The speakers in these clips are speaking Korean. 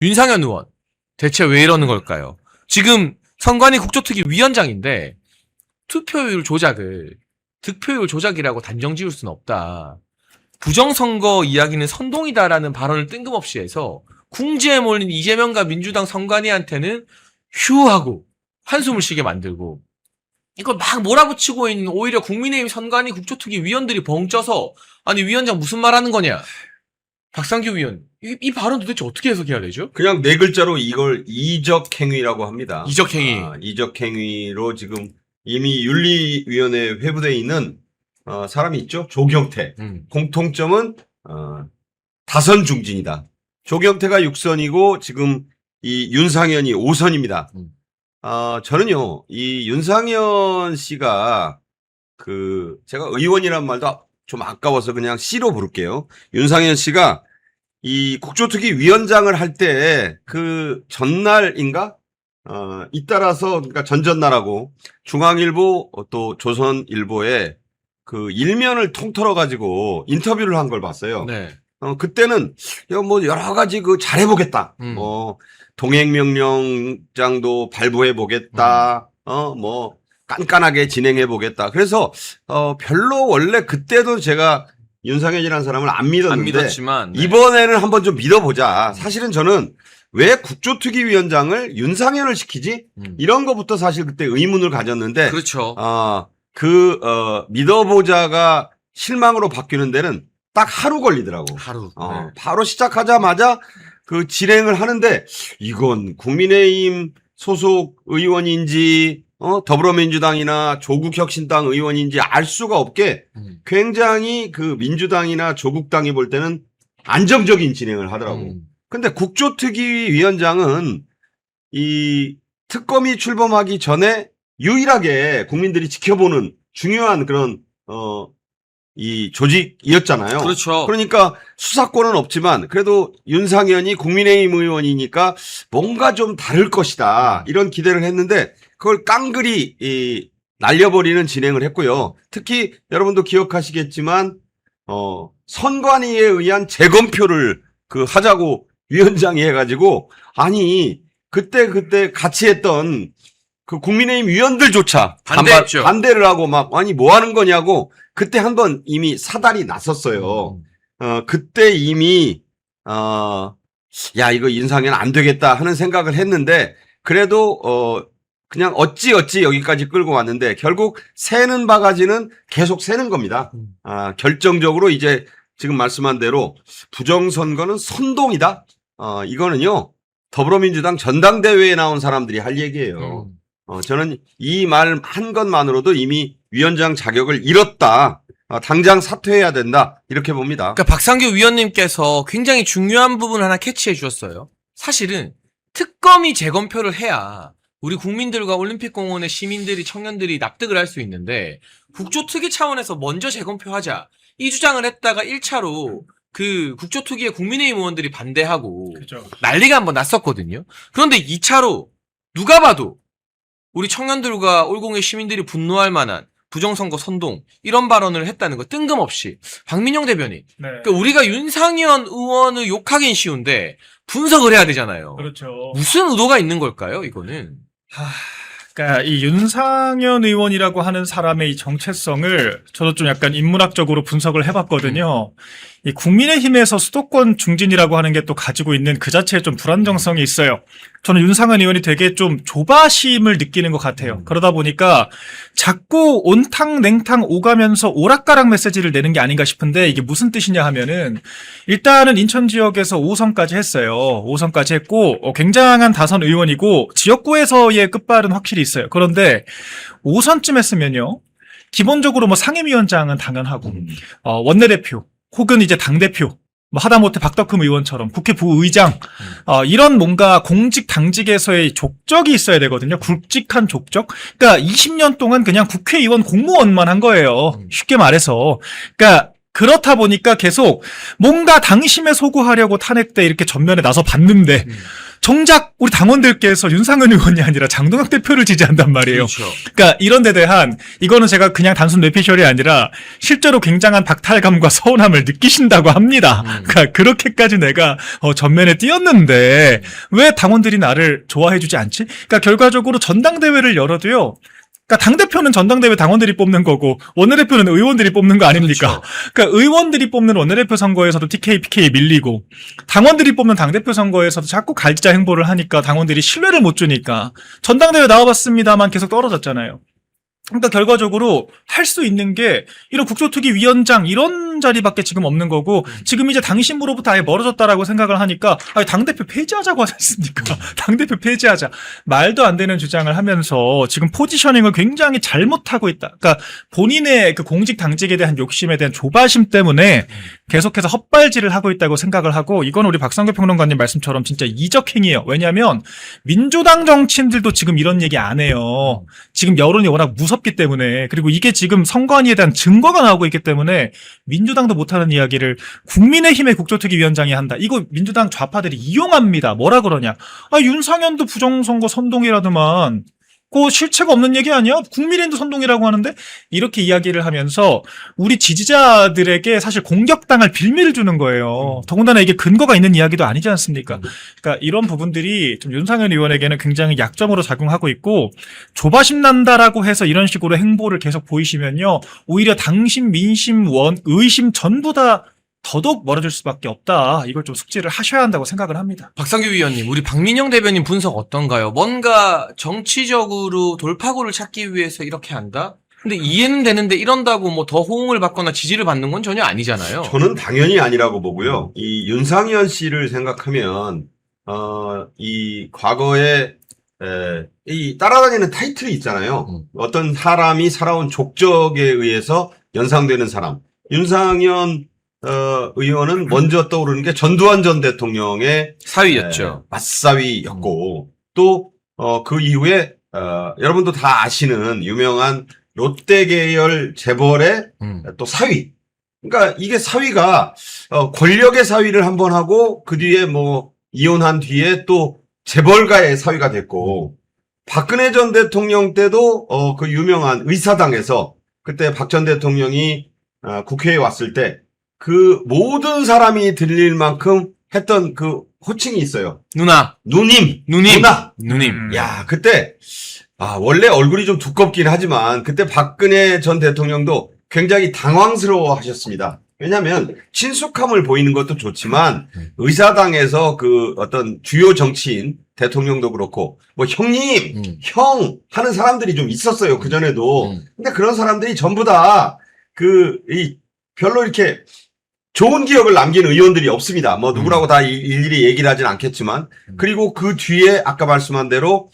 윤상현 의원 대체 왜 이러는 걸까요? 지금 선관위 국조특위 위원장인데 투표율 조작을 득표율 조작이라고 단정 지을 수는 없다. 부정선거 이야기는 선동이다라는 발언을 뜬금없이 해서 궁지에 몰린 이재명과 민주당 선관위한테는 휴하고 한숨을 쉬게 만들고 이걸 막 몰아붙이고 있는 오히려 국민의힘 선관위 국조특위 위원들이 벙쪄서 아니 위원장 무슨 말하는 거냐. 박상규 위원 이 발언 도대체 어떻게 해석해야 되죠? 그냥 네 글자로 이걸 이적행위라고 합니다. 이적행위. 이적행위로 지금 이미 윤리위원회에 회부되어 있는 사람이 있죠. 조경태. 공통점은 다선 중진이다. 조경태가 6선이고 지금 이 윤상현이 5선입니다. 저는요 이 윤상현 씨가 제가 의원이란 말도 좀 아까워서 그냥 C로 부를게요. 윤상현 씨가 이 국조특위 위원장을 할 때 그 전날인가? 잇따라서 그러니까 전전날하고 중앙일보 또 조선일보에 그 일면을 통틀어 가지고 인터뷰를 한 걸 봤어요. 네. 그때는 뭐 여러 가지 잘해보겠다. 동행명령장도 발부해보겠다. 뭐 깐깐하게 진행해보겠다. 그래서 별로 원래 그때도 제가 윤상현이라는 사람을 안 믿었지만 네. 이번에는 한번 좀 믿어보자. 사실은 저는 왜 국조특위위원장을 윤상현을 시키지? 이런 거부터 사실 그때 의문을 가졌는데 그렇죠. 믿어보자가 실망으로 바뀌는 데는 딱 하루 걸리더라고. 하루. 네. 바로 시작하자마자 진행을 하는데 이건 국민의힘 소속 의원인지 더불어민주당이나 조국혁신당 의원인지 알 수가 없게 굉장히 민주당이나 조국당이 볼 때는 안정적인 진행을 하더라고. 근데 국조특위위원장은 이 특검이 출범하기 전에 유일하게 국민들이 지켜보는 중요한 그런 이 조직이었잖아요. 그렇죠. 그러니까 수사권은 없지만 그래도 윤상현이 국민의힘 의원이니까 뭔가 좀 다를 것이다. 이런 기대를 했는데 그걸 깡그리 날려버리는 진행을 했고요. 특히 여러분도 기억하시겠지만 선관위에 의한 재검표를 하자고 위원장이 해가지고 아니 그때 같이 했던 국민의힘 위원들조차 반대를 하고 막 아니 뭐 하는 거냐고 그때 한번 이미 사달이 났었어요. 그때 이미 야 이거 윤상현 안 되겠다 하는 생각을 했는데 그래도 그냥 어찌 여기까지 끌고 왔는데 결국 새는 바가지는 계속 새는 겁니다. 결정적으로 이제 지금 말씀한 대로 부정선거는 선동이다. 이거는요 더불어민주당 전당대회에 나온 사람들이 할 얘기예요. 저는 이 말 한 것만으로도 이미 위원장 자격을 잃었다. 당장 사퇴해야 된다. 이렇게 봅니다. 그러니까 박상규 위원님께서 굉장히 중요한 부분 하나 캐치해 주셨어요. 사실은 특검이 재검표를 해야 우리 국민들과 올림픽공원의 시민들이 청년들이 납득을 할 수 있는데 국조특위 차원에서 먼저 재검표하자. 이 주장을 했다가 1차로 국조특위의 국민의힘 의원들이 반대하고 그렇죠. 난리가 한번 났었거든요. 그런데 2차로 누가 봐도 우리 청년들과 올공의 시민들이 분노할 만한 부정선거 선동 이런 발언을 했다는 거 뜬금없이 박민영 대변인 네. 그러니까 우리가 윤상현 의원을 욕하긴 쉬운데 분석을 해야 되잖아요. 그렇죠. 무슨 의도가 있는 걸까요 이거는? 그러니까 이 윤상현 의원이라고 하는 사람의 이 정체성을 저도 좀 약간 인문학적으로 분석을 해봤거든요. 이 국민의힘에서 수도권 중진이라고 하는 게 또 가지고 있는 그 자체의 좀 불안정성이 있어요. 저는 윤상현 의원이 되게 좀 조바심을 느끼는 것 같아요. 그러다 보니까 자꾸 온탕 냉탕 오가면서 오락가락 메시지를 내는 게 아닌가 싶은데 이게 무슨 뜻이냐 하면은 일단은 인천 지역에서 5선까지 했어요. 5선까지 했고 굉장한 다선 의원이고 지역구에서의 끝발은 확실히 있어요. 그런데 5선쯤 했으면요. 기본적으로 뭐 상임위원장은 당연하고 원내대표 혹은 이제 당대표 뭐 하다못해 박덕흠 의원처럼 국회 부의장 이런 뭔가 공직 당직에서의 족적이 있어야 되거든요. 굵직한 족적. 그러니까 20년 동안 그냥 국회의원 공무원만 한 거예요. 쉽게 말해서. 그러니까 그렇다 보니까 계속 뭔가 당심에 소구하려고 탄핵 때 이렇게 전면에 나서 봤는데 정작 우리 당원들께서 윤상현 의원이 아니라 장동혁 대표를 지지한단 말이에요. 그렇죠. 그러니까 이런 데 대한 이거는 제가 그냥 단순 뇌피셜이 아니라 실제로 굉장한 박탈감과 서운함을 느끼신다고 합니다. 그러니까 그렇게까지 내가 전면에 뛰었는데 왜 당원들이 나를 좋아해주지 않지? 그러니까 결과적으로 전당대회를 열어도요. 그러니까 당대표는 전당대회 당원들이 뽑는 거고 원내대표는 의원들이 뽑는 거 아닙니까? 그렇죠. 그러니까 의원들이 뽑는 원내대표 선거에서도 TK, PK 밀리고 당원들이 뽑는 당대표 선거에서도 자꾸 갈지자 행보를 하니까 당원들이 신뢰를 못 주니까 전당대회 나와봤습니다만 계속 떨어졌잖아요. 그러니까 결과적으로 할 수 있는 게 이런 국조특위위원장 이런 자리밖에 지금 없는 거고 지금 이제 당신으로부터 아예 멀어졌다라고 생각을 하니까 당대표 폐지하자고 하지 않습니까? 당대표 폐지하자. 말도 안 되는 주장을 하면서 지금 포지셔닝을 굉장히 잘못하고 있다. 그러니까 본인의 그 공직 당직에 대한 욕심에 대한 조바심 때문에 계속해서 헛발질을 하고 있다고 생각을 하고 이건 우리 박상규 평론가님 말씀처럼 진짜 이적행위예요. 왜냐하면 민주당 정치인들도 지금 이런 얘기 안 해요. 지금 여론이 워낙 무섭기 때문에 그리고 이게 지금 선관위에 대한 증거가 나오고 있기 때문에 민주당도 못하는 이야기를 국민의힘의 국조특위위원장이 한다. 이거 민주당 좌파들이 이용합니다. 뭐라 그러냐. 윤상현도 부정선거 선동이라더만 그 실체가 없는 얘기 아니야? 국민의힘도 선동이라고 하는데 이렇게 이야기를 하면서 우리 지지자들에게 사실 공격당할 빌미를 주는 거예요. 더군다나 이게 근거가 있는 이야기도 아니지 않습니까? 그러니까 이런 부분들이 좀 윤상현 의원에게는 굉장히 약점으로 작용하고 있고 조바심 난다라고 해서 이런 식으로 행보를 계속 보이시면요. 오히려 당심, 민심, 의심 전부 다 더더욱 멀어질 수밖에 없다. 이걸 좀 숙지를 하셔야 한다고 생각을 합니다. 박상규 위원님, 우리 박민영 대변인 분석 어떤가요? 뭔가 정치적으로 돌파구를 찾기 위해서 이렇게 한다? 근데 이해는 되는데 이런다고 뭐 더 호응을 받거나 지지를 받는 건 전혀 아니잖아요. 저는 당연히 아니라고 보고요. 이 윤상현 씨를 생각하면 이 과거에 이 따라다니는 타이틀이 있잖아요. 어떤 사람이 살아온 족적에 의해서 연상되는 사람. 윤상현 의원은 먼저 떠오르는 게 전두환 전 대통령의 사위였죠. 맞사위였고 또 그 이후에 여러분도 다 아시는 유명한 롯데 계열 재벌의 또 사위. 그러니까 이게 사위가 권력의 사위를 한번 하고 그 뒤에 뭐 이혼한 뒤에 또 재벌가의 사위가 됐고 박근혜 전 대통령 때도 그 유명한 의사당에서 그때 박 전 대통령이 국회에 왔을 때 그 모든 사람이 들릴 만큼 했던 그 호칭이 있어요. 누나. 누님. 누나. 야, 그때 원래 얼굴이 좀 두껍긴 하지만 그때 박근혜 전 대통령도 굉장히 당황스러워 하셨습니다. 왜냐하면 친숙함을 보이는 것도 좋지만 의사당에서 그 어떤 주요 정치인 대통령도 그렇고 뭐 형님, 형 하는 사람들이 좀 있었어요. 그전에도. 근데 그런 사람들이 전부 다 별로 이렇게 좋은 기억을 남긴 의원들이 없습니다. 뭐 누구라고 다 일일이 얘기를 하진 않겠지만 그리고 그 뒤에 아까 말씀한 대로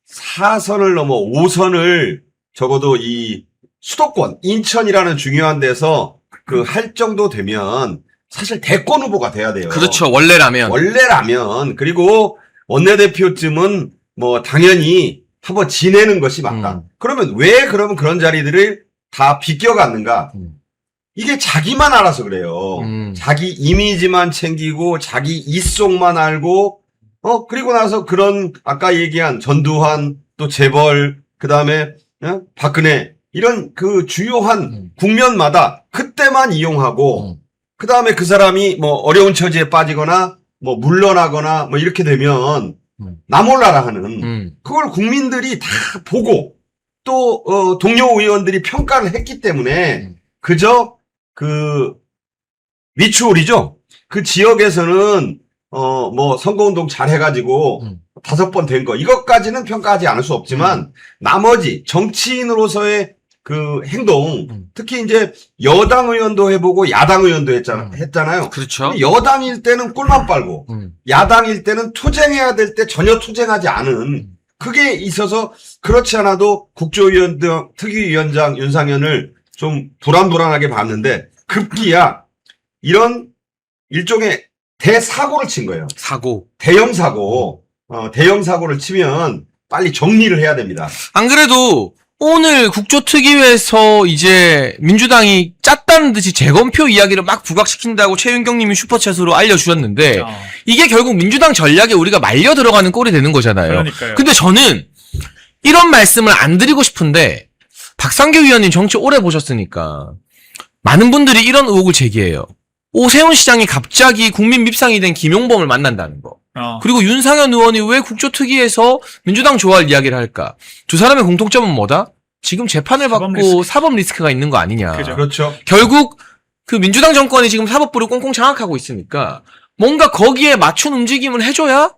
4선을 넘어 5선을 적어도 이 수도권 인천이라는 중요한 데서 그 할 정도 되면 사실 대권 후보가 돼야 돼요. 그렇죠. 원래라면. 그리고 원내대표쯤은 뭐 당연히 한번 지내는 것이 맞다. 그러면 왜 그러면 그런 자리들을 다 비껴갔는가? 이게 자기만 알아서 그래요. 자기 이미지만 챙기고 자기 입속만 알고 그리고 나서 그런 아까 얘기한 전두환 또 재벌 그다음에 박근혜 이런 그 주요한 국면마다 그때만 이용하고 그다음에 그 사람이 뭐 어려운 처지에 빠지거나 뭐 물러나거나 뭐 이렇게 되면 나 몰라라 하는 그걸 국민들이 다 보고 또 동료 의원들이 평가를 했기 때문에 그저 그 미추홀이죠. 그 지역에서는 뭐 선거운동 잘 해가지고 5번 된 거 이것까지는 평가하지 않을 수 없지만 나머지 정치인으로서의 그 행동 특히 이제 여당 의원도 해보고 야당 의원도 했잖아요. 그렇죠. 여당일 때는 꿀만 빨고 야당일 때는 투쟁해야 될 때 전혀 투쟁하지 않은 그게 있어서 그렇지 않아도 국조특위위원장 윤상현을 좀 불안불안하게 봤는데 급기야 이런 일종의 대사고를 친 거예요. 대형 사고. 대형 사고를 치면 빨리 정리를 해야 됩니다. 안 그래도 오늘 국조특위에서 이제 민주당이 짰다는 듯이 재검표 이야기를 막 부각시킨다고 최윤경님이 슈퍼챗으로 알려주셨는데 이게 결국 민주당 전략에 우리가 말려 들어가는 꼴이 되는 거잖아요. 그러니까요. 근데 저는 이런 말씀을 안 드리고 싶은데 박상규 위원님 정치 오래 보셨으니까 많은 분들이 이런 의혹을 제기해요. 오세훈 시장이 갑자기 국민 밉상이 된 김용범을 만난다는 거. 그리고 윤상현 의원이 왜 국조특위에서 민주당 좋아할 이야기를 할까? 두 사람의 공통점은 뭐다? 지금 재판을 받고 사법 리스크가 있는 거 아니냐. 그죠. 그렇죠. 결국 그 민주당 정권이 지금 사법부를 꽁꽁 장악하고 있으니까 뭔가 거기에 맞춘 움직임을 해줘야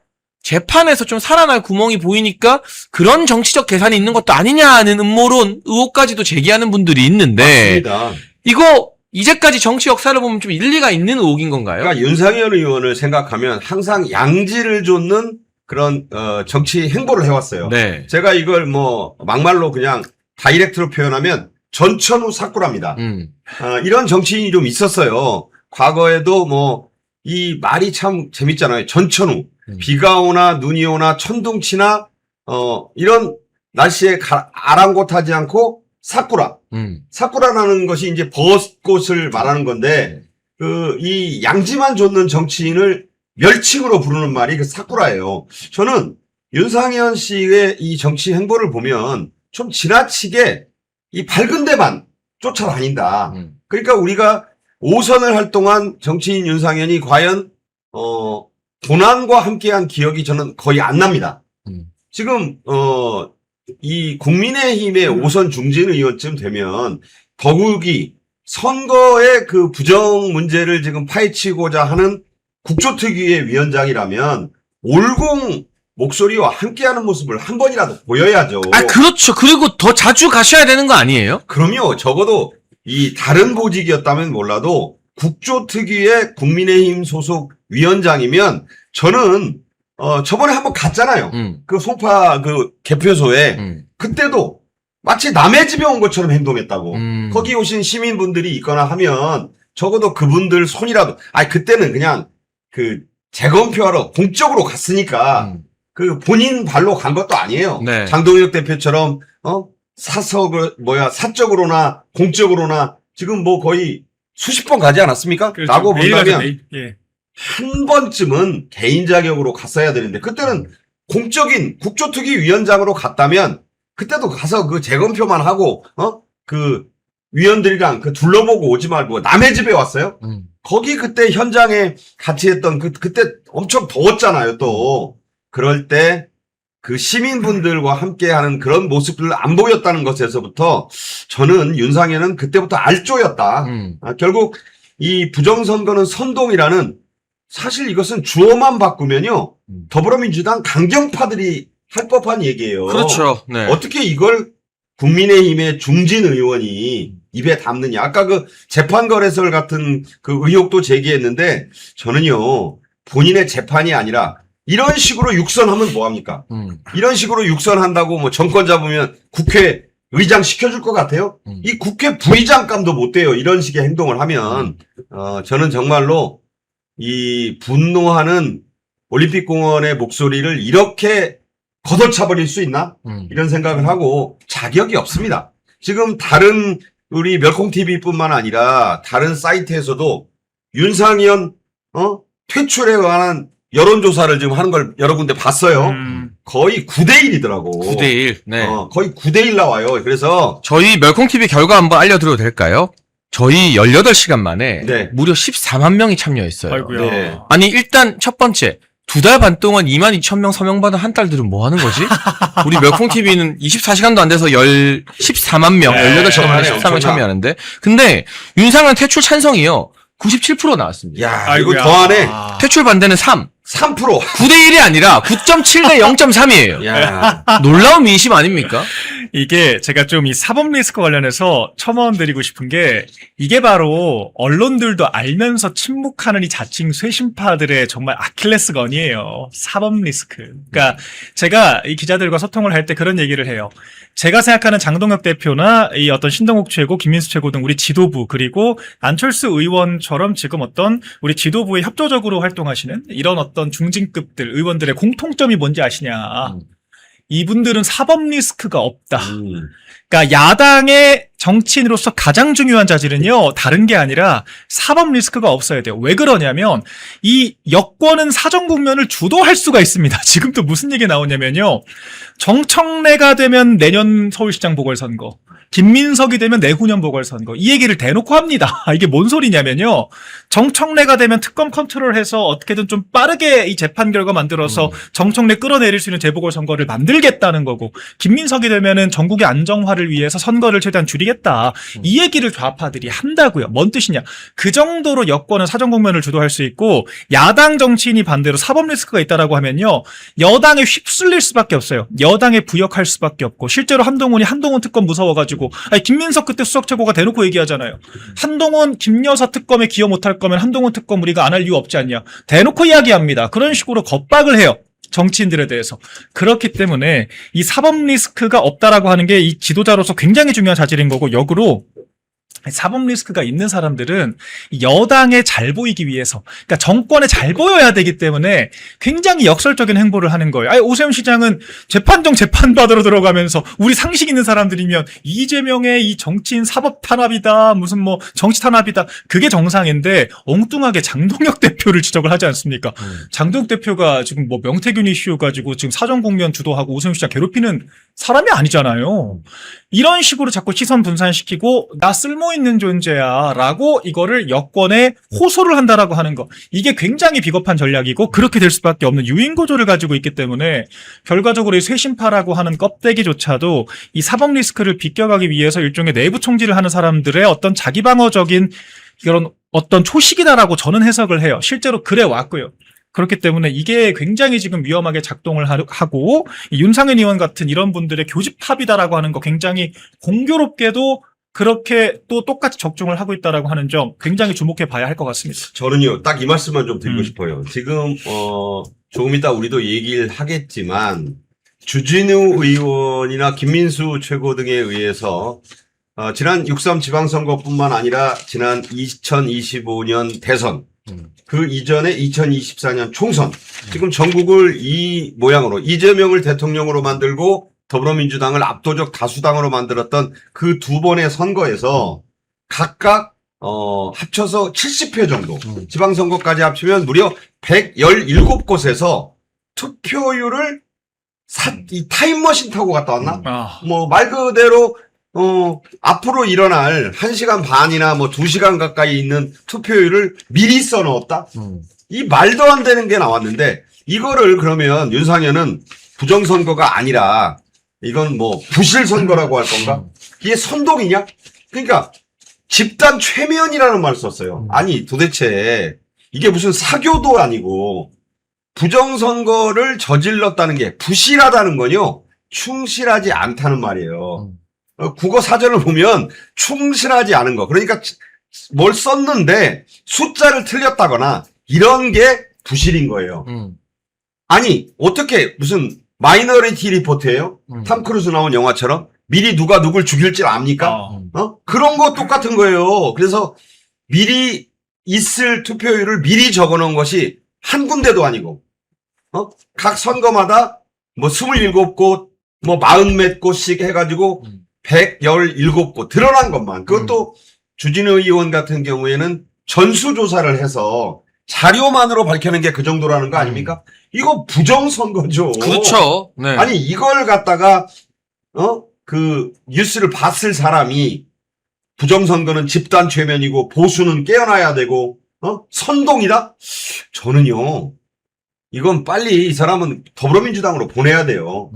재판에서 좀 살아날 구멍이 보이니까 그런 정치적 계산이 있는 것도 아니냐는 음모론, 의혹까지도 제기하는 분들이 있는데 맞습니다. 이거 이제까지 정치 역사를 보면 좀 일리가 있는 의혹인 건가요? 그러니까 윤상현 의원을 생각하면 항상 양지를 좇는 그런 정치 행보를 해왔어요. 네. 제가 이걸 뭐 막말로 그냥 다이렉트로 표현하면 전천후 사꾸랍니다. 이런 정치인이 좀 있었어요. 과거에도 뭐 이 말이 참 재밌잖아요. 전천후. 비가 오나 눈이 오나 천둥치나 이런 날씨에 아랑곳하지 않고 사꾸라. 사꾸라라는 것이 이제 벚꽃을 말하는 건데 이 양지만 좇는 정치인을 멸칭으로 부르는 말이 그 사꾸라예요. 저는 윤상현 씨의 이 정치 행보를 보면 좀 지나치게 이 밝은 데만 쫓아다닌다. 그러니까 우리가 5선을 활동한 정치인 윤상현이 과연 고난과 함께한 기억이 저는 거의 안 납니다. 지금 이 국민의힘의 5선 중진 의원쯤 되면 더욱이 선거의 그 부정 문제를 지금 파헤치고자 하는 국조특위의 위원장이라면 올공 목소리와 함께하는 모습을 한 번이라도 보여야죠. 아, 그렇죠. 그리고 더 자주 가셔야 되는 거 아니에요? 그럼요. 적어도 이 다른 보직이었다면 몰라도 국조특위의 국민의힘 소속 위원장이면 저는 저번에 한번 갔잖아요. 그 송파 그 개표소에 그때도 마치 남의 집에 온 것처럼 행동했다고. 거기 오신 시민분들이 있거나 하면 적어도 그분들 손이라도 그때는 그냥 그 재검표하러 공적으로 갔으니까 그 본인 발로 간 것도 아니에요. 네. 장동혁 대표처럼 사적으로나 공적으로나 지금 뭐 거의 수십 번 가지 않았습니까? 그렇죠. 라고 매일 본다면 가죠, 매일. 예. 한 번쯤은 개인 자격으로 갔어야 되는데 그때는 공적인 국조특위 위원장으로 갔다면 그때도 가서 그 재검표만 하고 그 위원들이랑 그 둘러보고 오지 말고 남의 집에 왔어요. 거기 그때 현장에 같이 했던 그때 엄청 더웠잖아요. 또 그럴 때 그 시민분들과 함께하는 그런 모습들을 안 보였다는 것에서부터 저는 윤상현은 그때부터 알조였다. 결국 이 부정선거는 선동이라는 사실 이것은 주어만 바꾸면요 더불어민주당 강경파들이 할 법한 얘기예요. 그렇죠. 네. 어떻게 이걸 국민의힘의 중진 의원이 입에 담느냐. 아까 그 재판거래설 같은 그 의혹도 제기했는데 저는요 본인의 재판이 아니라 이런 식으로 육선하면 뭐합니까? 이런 식으로 육선한다고 뭐 정권 잡으면 국회 의장 시켜줄 것 같아요? 이 국회 부의장감도 못 돼요. 이런 식의 행동을 하면 저는 정말로 이 분노하는 올림픽공원의 목소리를 이렇게 걷어차버릴 수 있나? 이런 생각을 하고 자격이 없습니다. 지금 다른 우리 멸콩TV뿐만 아니라 다른 사이트에서도 윤상현 퇴출에 관한 여론조사를 지금 하는 걸 여러 군데 봤어요. 거의 9대1이더라고. 9대1. 네. 거의 9대1 나와요. 그래서 저희 멸콩TV 결과 한번 알려드려도 될까요? 저희 18시간 만에 네. 무려 14만 명이 참여했어요. 아이고야. 네. 아니 일단 첫 번째 2달 반 동안 22,000명 서명받은 한 딸들은 뭐 하는 거지? 우리 멸콩TV는 24시간도 안 돼서 14만 명, 네, 18시간 만에 엄청나네, 14명 참여하는데 근데 윤상현 퇴출 찬성이요. 97% 나왔습니다. 야, 이거 아이고야. 더하네. 퇴출 반대는 3. 3%. 9대1이 아니라 9.7 대 0.3이에요. 야. 놀라운 민심 아닙니까? 이게 제가 좀 이 사법 리스크 관련해서 첨언드리고 싶은 게 이게 바로 언론들도 알면서 침묵하는 이 자칭 쇄신파들의 정말 아킬레스건이에요. 사법 리스크. 그러니까 제가 이 기자들과 소통을 할 때 그런 얘기를 해요. 제가 생각하는 장동혁 대표나 이 어떤 신동욱 최고, 김민수 최고 등 우리 지도부 그리고 안철수 의원처럼 지금 어떤 우리 지도부에 협조적으로 활동하시는 이런 어떤 중진급들 의원들의 공통점이 뭔지 아시냐? 이분들은 사법 리스크가 없다. 그러니까 야당의 정치인으로서 가장 중요한 자질은요, 다른 게 아니라 사법 리스크가 없어야 돼요. 왜 그러냐면 이 여권은 사정 국면을 주도할 수가 있습니다. 지금 또 무슨 얘기 나오냐면요, 정청래가 되면 내년 서울시장 보궐선거, 김민석이 되면 내후년 보궐선거, 이 얘기를 대놓고 합니다. 이게 뭔 소리냐면요, 정청래가 되면 특검 컨트롤해서 어떻게든 좀 빠르게 이 재판 결과 만들어서 정청래 끌어내릴 수 있는 재보궐선거를 만들겠다는 거고, 김민석이 되면은 전국의 안정화를 위해서 선거를 최대한 줄이겠다, 이 얘기를 좌파들이 한다고요. 뭔 뜻이냐, 그 정도로 여권은 사정 국면을 주도할 수 있고, 야당 정치인이 반대로 사법 리스크가 있다라고 하면요, 여당에 휩쓸릴 수밖에 없어요. 여당에 부역할 수밖에 없고, 실제로 한동훈이 한동훈 특검 무서워가지고, 아니, 김민석 그때 수석 최고가 대놓고 얘기하잖아요. 한동훈 김여사 특검에 기여 못할 거면 한동훈 특검 우리가 안 할 이유 없지 않냐, 대놓고 이야기합니다. 그런 식으로 겁박을 해요, 정치인들에 대해서. 그렇기 때문에 이 사법 리스크가 없다라고 하는 게 이 지도자로서 굉장히 중요한 자질인 거고, 역으로 사법 리스크가 있는 사람들은 여당에 잘 보이기 위해서, 그러니까 정권에 잘 보여야 되기 때문에 굉장히 역설적인 행보를 하는 거예요. 아니, 오세훈 시장은 재판정 재판받으러 들어가면서 우리 상식 있는 사람들이면 이재명의 이 정치인 사법 탄압이다, 무슨 뭐 정치 탄압이다, 그게 정상인데 엉뚱하게 장동혁 대표를 지적을 하지 않습니까? 장동혁 대표가 지금 뭐 명태균 이슈 가지고 지금 사정 국면 주도하고 오세훈 시장 괴롭히는 사람이 아니잖아요. 이런 식으로 자꾸 시선 분산시키고 나 쓸모 있는 존재야 라고 이거를 여권에 호소를 한다라고 하는 거, 이게 굉장히 비겁한 전략이고 그렇게 될 수밖에 없는 유인구조를 가지고 있기 때문에 결과적으로 이 쇄신파라고 하는 껍데기조차도 이 사법 리스크를 비껴가기 위해서 일종의 내부 총질을 하는 사람들의 어떤 자기방어적인 이런 어떤 초식이다라고 저는 해석을 해요. 실제로 그래 왔고요. 그렇기 때문에 이게 굉장히 지금 위험하게 작동을 하고, 이 윤상현 의원 같은 이런 분들의 교집합이다라고 하는 거 굉장히 공교롭게도 그렇게 또 똑같이 적중을 하고 있다라고 하는 점 굉장히 주목해 봐야 할 것 같습니다. 저는요, 딱 이 말씀만 좀 드리고 싶어요. 지금, 조금 이따 우리도 얘기를 하겠지만, 주진우 의원이나 김민수 최고 등에 의해서, 지난 6.3 지방선거뿐만 아니라 지난 2025년 대선, 그 이전에 2024년 총선, 지금 전국을 이 모양으로 이재명을 대통령으로 만들고 더불어민주당을 압도적 다수당으로 만들었던 그 두 번의 선거에서 각각 합쳐서 70회 정도, 지방선거까지 합치면 무려 117곳에서 투표율을 이 타임머신 타고 갔다 왔나? 뭐 말 그대로 앞으로 일어날 1시간 반이나 뭐 2시간 가까이 있는 투표율을 미리 써놓았다? 이 말도 안 되는 게 나왔는데, 이거를 그러면 윤상현은 부정선거가 아니라 이건 뭐 부실선거라고 할 건가? 이게 선동이냐? 그러니까 집단 최면이라는 말을 썼어요. 아니, 도대체 이게 무슨 사교도 아니고 부정선거를 저질렀다는 게 부실하다는 건요, 충실하지 않다는 말이에요. 국어 사전을 보면 충실하지 않은 거, 그러니까 뭘 썼는데 숫자를 틀렸다거나 이런 게 부실인 거예요. 아니, 어떻게 무슨 마이너리티 리포트예요? 탐 크루즈 나온 영화처럼 미리 누가 누굴 죽일지 압니까? 그런 거 똑같은 거예요. 그래서 미리 있을 투표율을 미리 적어놓은 것이 한 군데도 아니고, 각 선거마다 뭐 27곳, 뭐 40몇 곳씩 해가지고 117곳 드러난 것만. 그것도 주진우 의원 같은 경우에는 전수조사를 해서 자료만으로 밝혀낸 게 그 정도라는 거 아닙니까? 이거 부정선거죠. 그렇죠. 네. 아니, 이걸 갖다가, 그 뉴스를 봤을 사람이 부정선거는 집단 최면이고 보수는 깨어나야 되고, 선동이다? 저는요, 이건 빨리 이 사람은 더불어민주당으로 보내야 돼요.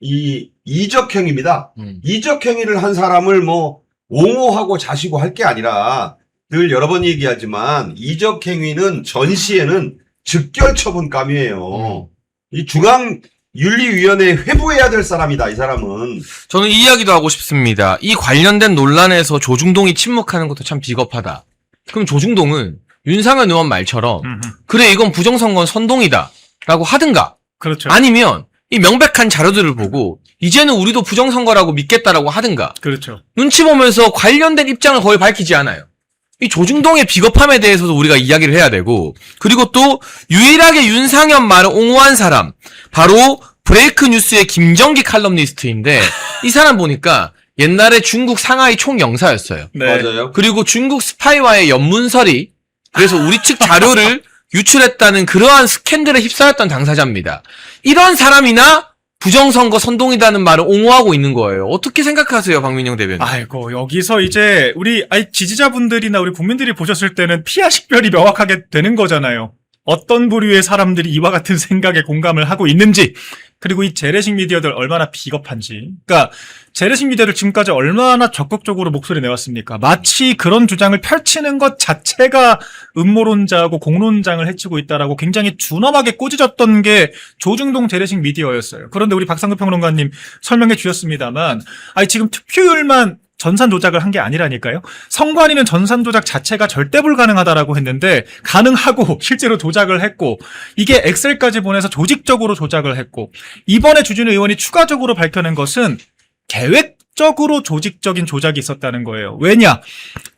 이 이적행위입니다. 이적행위를 한 사람을 뭐 옹호하고 자시고 할 게 아니라, 늘 여러 번 얘기하지만 이적행위는 전시에는 즉결처분감이에요. 이 중앙윤리위원회에 회부해야 될 사람이다, 이 사람은. 저는 이 이야기도 하고 싶습니다. 이 관련된 논란에서 조중동이 침묵하는 것도 참 비겁하다. 그럼 조중동은 윤상현 의원 말처럼 그래, 이건 부정선거는 선동이다 라고 하든가, 그렇죠. 아니면 이 명백한 자료들을 보고 이제는 우리도 부정선거라고 믿겠다라고 하든가, 그렇죠. 눈치 보면서 관련된 입장을 거의 밝히지 않아요. 이 조중동의 비겁함에 대해서도 우리가 이야기를 해야 되고, 그리고 또 유일하게 윤상현 말을 옹호한 사람, 바로 브레이크 뉴스의 김정기 칼럼니스트인데 이 사람 보니까 옛날에 중국 상하이 총영사였어요. 네. 맞아요. 그리고 중국 스파이와의 연문설이 그래서 우리 측 자료를 유출했다는 그러한 스캔들에 휩싸였던 당사자입니다. 이런 사람이나 부정선거 선동이라는 말을 옹호하고 있는 거예요. 어떻게 생각하세요, 박민영 대변인? 아이고, 여기서 이제 우리 지지자분들이나 우리 국민들이 보셨을 때는 피하 식별이 명확하게 되는 거잖아요. 어떤 부류의 사람들이 이와 같은 생각에 공감을 하고 있는지, 그리고 이 재래식 미디어들 얼마나 비겁한지. 그러니까 재래식 미디어들 지금까지 얼마나 적극적으로 목소리 내왔습니까? 마치 그런 주장을 펼치는 것 자체가 음모론자하고 공론장을 해치고 있다라고 굉장히 준엄하게 꼬집었던 게 조중동 재래식 미디어였어요. 그런데 우리 박상급 평론가님 설명해 주셨습니다만, 지금 투표율만 전산 조작을 한 게 아니라니까요. 선관위는 전산 조작 자체가 절대 불가능하다라고 했는데 가능하고 실제로 조작을 했고, 이게 엑셀까지 보내서 조직적으로 조작을 했고, 이번에 주진우 의원이 추가적으로 밝혀낸 것은 계획적으로 조직적인 조작이 있었다는 거예요. 왜냐?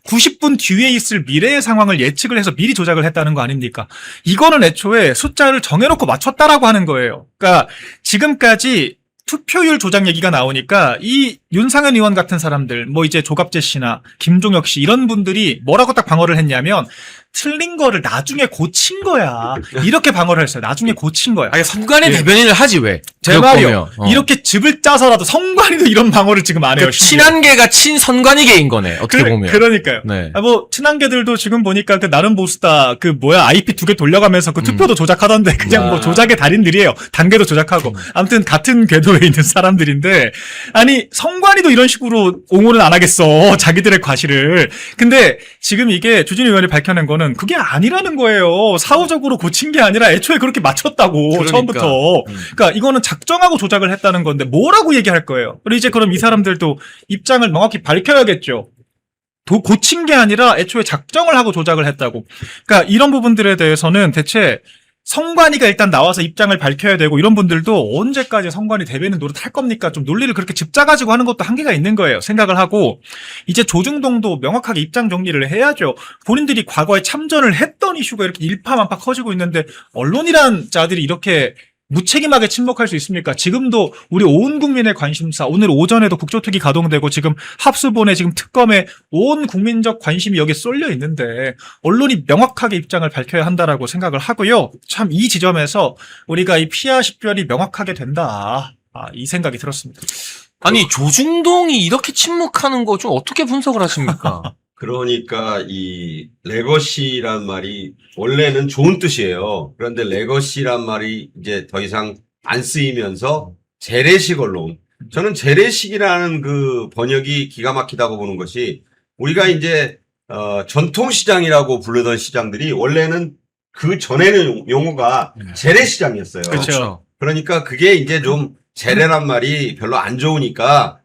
90분 뒤에 있을 미래의 상황을 예측을 해서 미리 조작을 했다는 거 아닙니까? 이거는 애초에 숫자를 정해놓고 맞췄다라고 하는 거예요. 그러니까 지금까지 투표율 조작 얘기가 나오니까 이 윤상현 의원 같은 사람들, 뭐 이제 조갑재 씨나 김종혁 씨 이런 분들이 뭐라고 딱 방어를 했냐면 틀린 거를 나중에 고친 거야. 이렇게 방어를 했어요. 나중에 고친 거야. 아니, 선관위 예. 대변인을 하지 왜? 제 그럴 말이요. 거면. 이렇게 즙을 짜서라도 성관이도 이런 방어를 지금 안 해요. 그 친한계가 친선관위계인 거네. 어떻게 보면. 그러니까요. 네. 뭐 친한계들도 지금 보니까 그 나름 보수다 IP 2개 돌려가면서 그 투표도 조작하던데 그냥 뭐 조작의 달인들이에요. 단계도 조작하고. 아무튼 같은 궤도에 있는 사람들인데, 아니 성관이도 이런 식으로 옹호는 안 하겠어. 자기들의 과실을. 근데 지금 이게 주진우 의원이 밝혀낸 거는 그게 아니라는 거예요. 사후적으로 고친 게 아니라 애초에 그렇게 맞췄다고. 그러니까. 처음부터. 그러니까 이거는 작정하고 조작을 했다는 건데 뭐라고 얘기할 거예요. 그리고 이제 그럼 이 사람들도 입장을 명확히 밝혀야겠죠. 고친 게 아니라 애초에 작정을 하고 조작을 했다고. 그러니까 이런 부분들에 대해서는 대체 성관이가 일단 나와서 입장을 밝혀야 되고, 이런 분들도 언제까지 성관이 대변인 노릇 할 겁니까? 좀 논리를 그렇게 짚자가지고 하는 것도 한계가 있는 거예요. 생각을 하고 이제 조중동도 명확하게 입장 정리를 해야죠. 본인들이 과거에 참전을 했던 이슈가 이렇게 일파만파 커지고 있는데 언론이란 자들이 이렇게 무책임하게 침묵할 수 있습니까? 지금도 우리 온 국민의 관심사, 오늘 오전에도 국조특위 가동되고 지금 합수본에 지금 특검에 온 국민적 관심이 여기에 쏠려 있는데 언론이 명확하게 입장을 밝혀야 한다라고 생각을 하고요. 참 이 지점에서 우리가 이 피하 식별이 명확하게 된다. 이 생각이 들었습니다. 아니, 조중동이 이렇게 침묵하는 거 좀 어떻게 분석을 하십니까? 그러니까 이 레거시란 말이 원래는 좋은 뜻이에요. 그런데 레거시란 말이 이제 더 이상 안 쓰이면서 재래식 언론. 저는 재래식이라는 그 번역이 기가 막히다고 보는 것이, 우리가 이제 전통시장이라고 부르던 시장들이 원래는 그 전에는 용어가 재래시장이었어요. 그렇죠. 그러니까 그게 이제 좀 재래란 말이 별로 안 좋으니까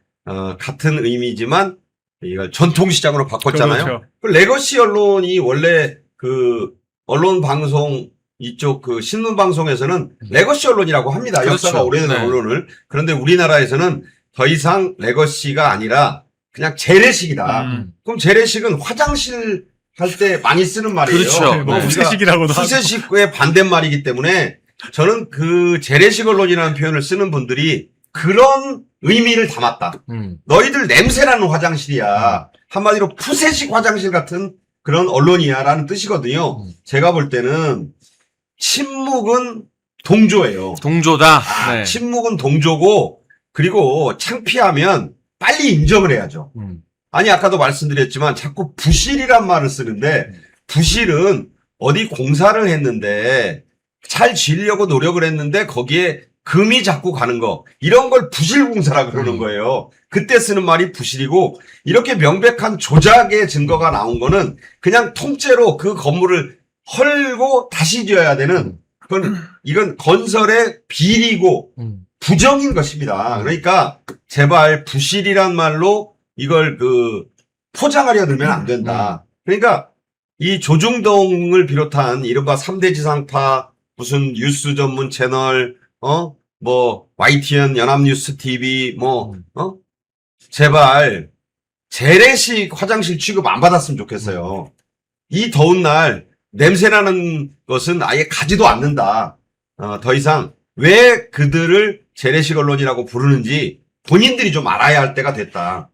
같은 의미지만 이걸 전통시장으로 바꿨잖아요. 그렇죠. 그 레거시 언론이 원래 그 언론 방송 이쪽 그 신문 방송에서는 레거시 언론이라고 합니다. 그렇죠. 역사가 오래된 네. 언론을. 그런데 우리나라에서는 더 이상 레거시가 아니라 그냥 재래식이다. 그럼 재래식은 화장실 할 때 많이 쓰는 말이에요. 그렇죠. 뭐 네. 후세식이라고도 하고. 후세식의 반대말이기 때문에 저는 그 재래식 언론이라는 표현을 쓰는 분들이 그런 의미를 담았다. 너희들 냄새나는 화장실이야. 한마디로 푸세식 화장실 같은 그런 언론이야 라는 뜻이거든요. 제가 볼 때는 침묵은 동조예요. 동조다. 네. 침묵은 동조고, 그리고 창피하면 빨리 인정을 해야죠. 아니 아까도 말씀드렸지만 자꾸 부실이란 말을 쓰는데, 부실은 어디 공사를 했는데 잘 지으려고 노력을 했는데 거기에 금이 자꾸 가는 거, 이런 걸 부실공사라 그러는 거예요. 그때 쓰는 말이 부실이고, 이렇게 명백한 조작의 증거가 나온 거는 그냥 통째로 그 건물을 헐고 다시 지어야 되는, 이건 건설의 비리고 부정인 것입니다. 그러니까 제발 부실이란 말로 이걸 포장하려 들면 안 된다. 그러니까 이 조중동을 비롯한 이른바 3대 지상파 무슨 뉴스 전문 채널, YTN, 연합뉴스 TV, 제발, 재래식 화장실 취급 안 받았으면 좋겠어요. 이 더운 날, 냄새나는 것은 아예 가지도 않는다. 더 이상 왜 그들을 재래식 언론이라고 부르는지 본인들이 좀 알아야 할 때가 됐다.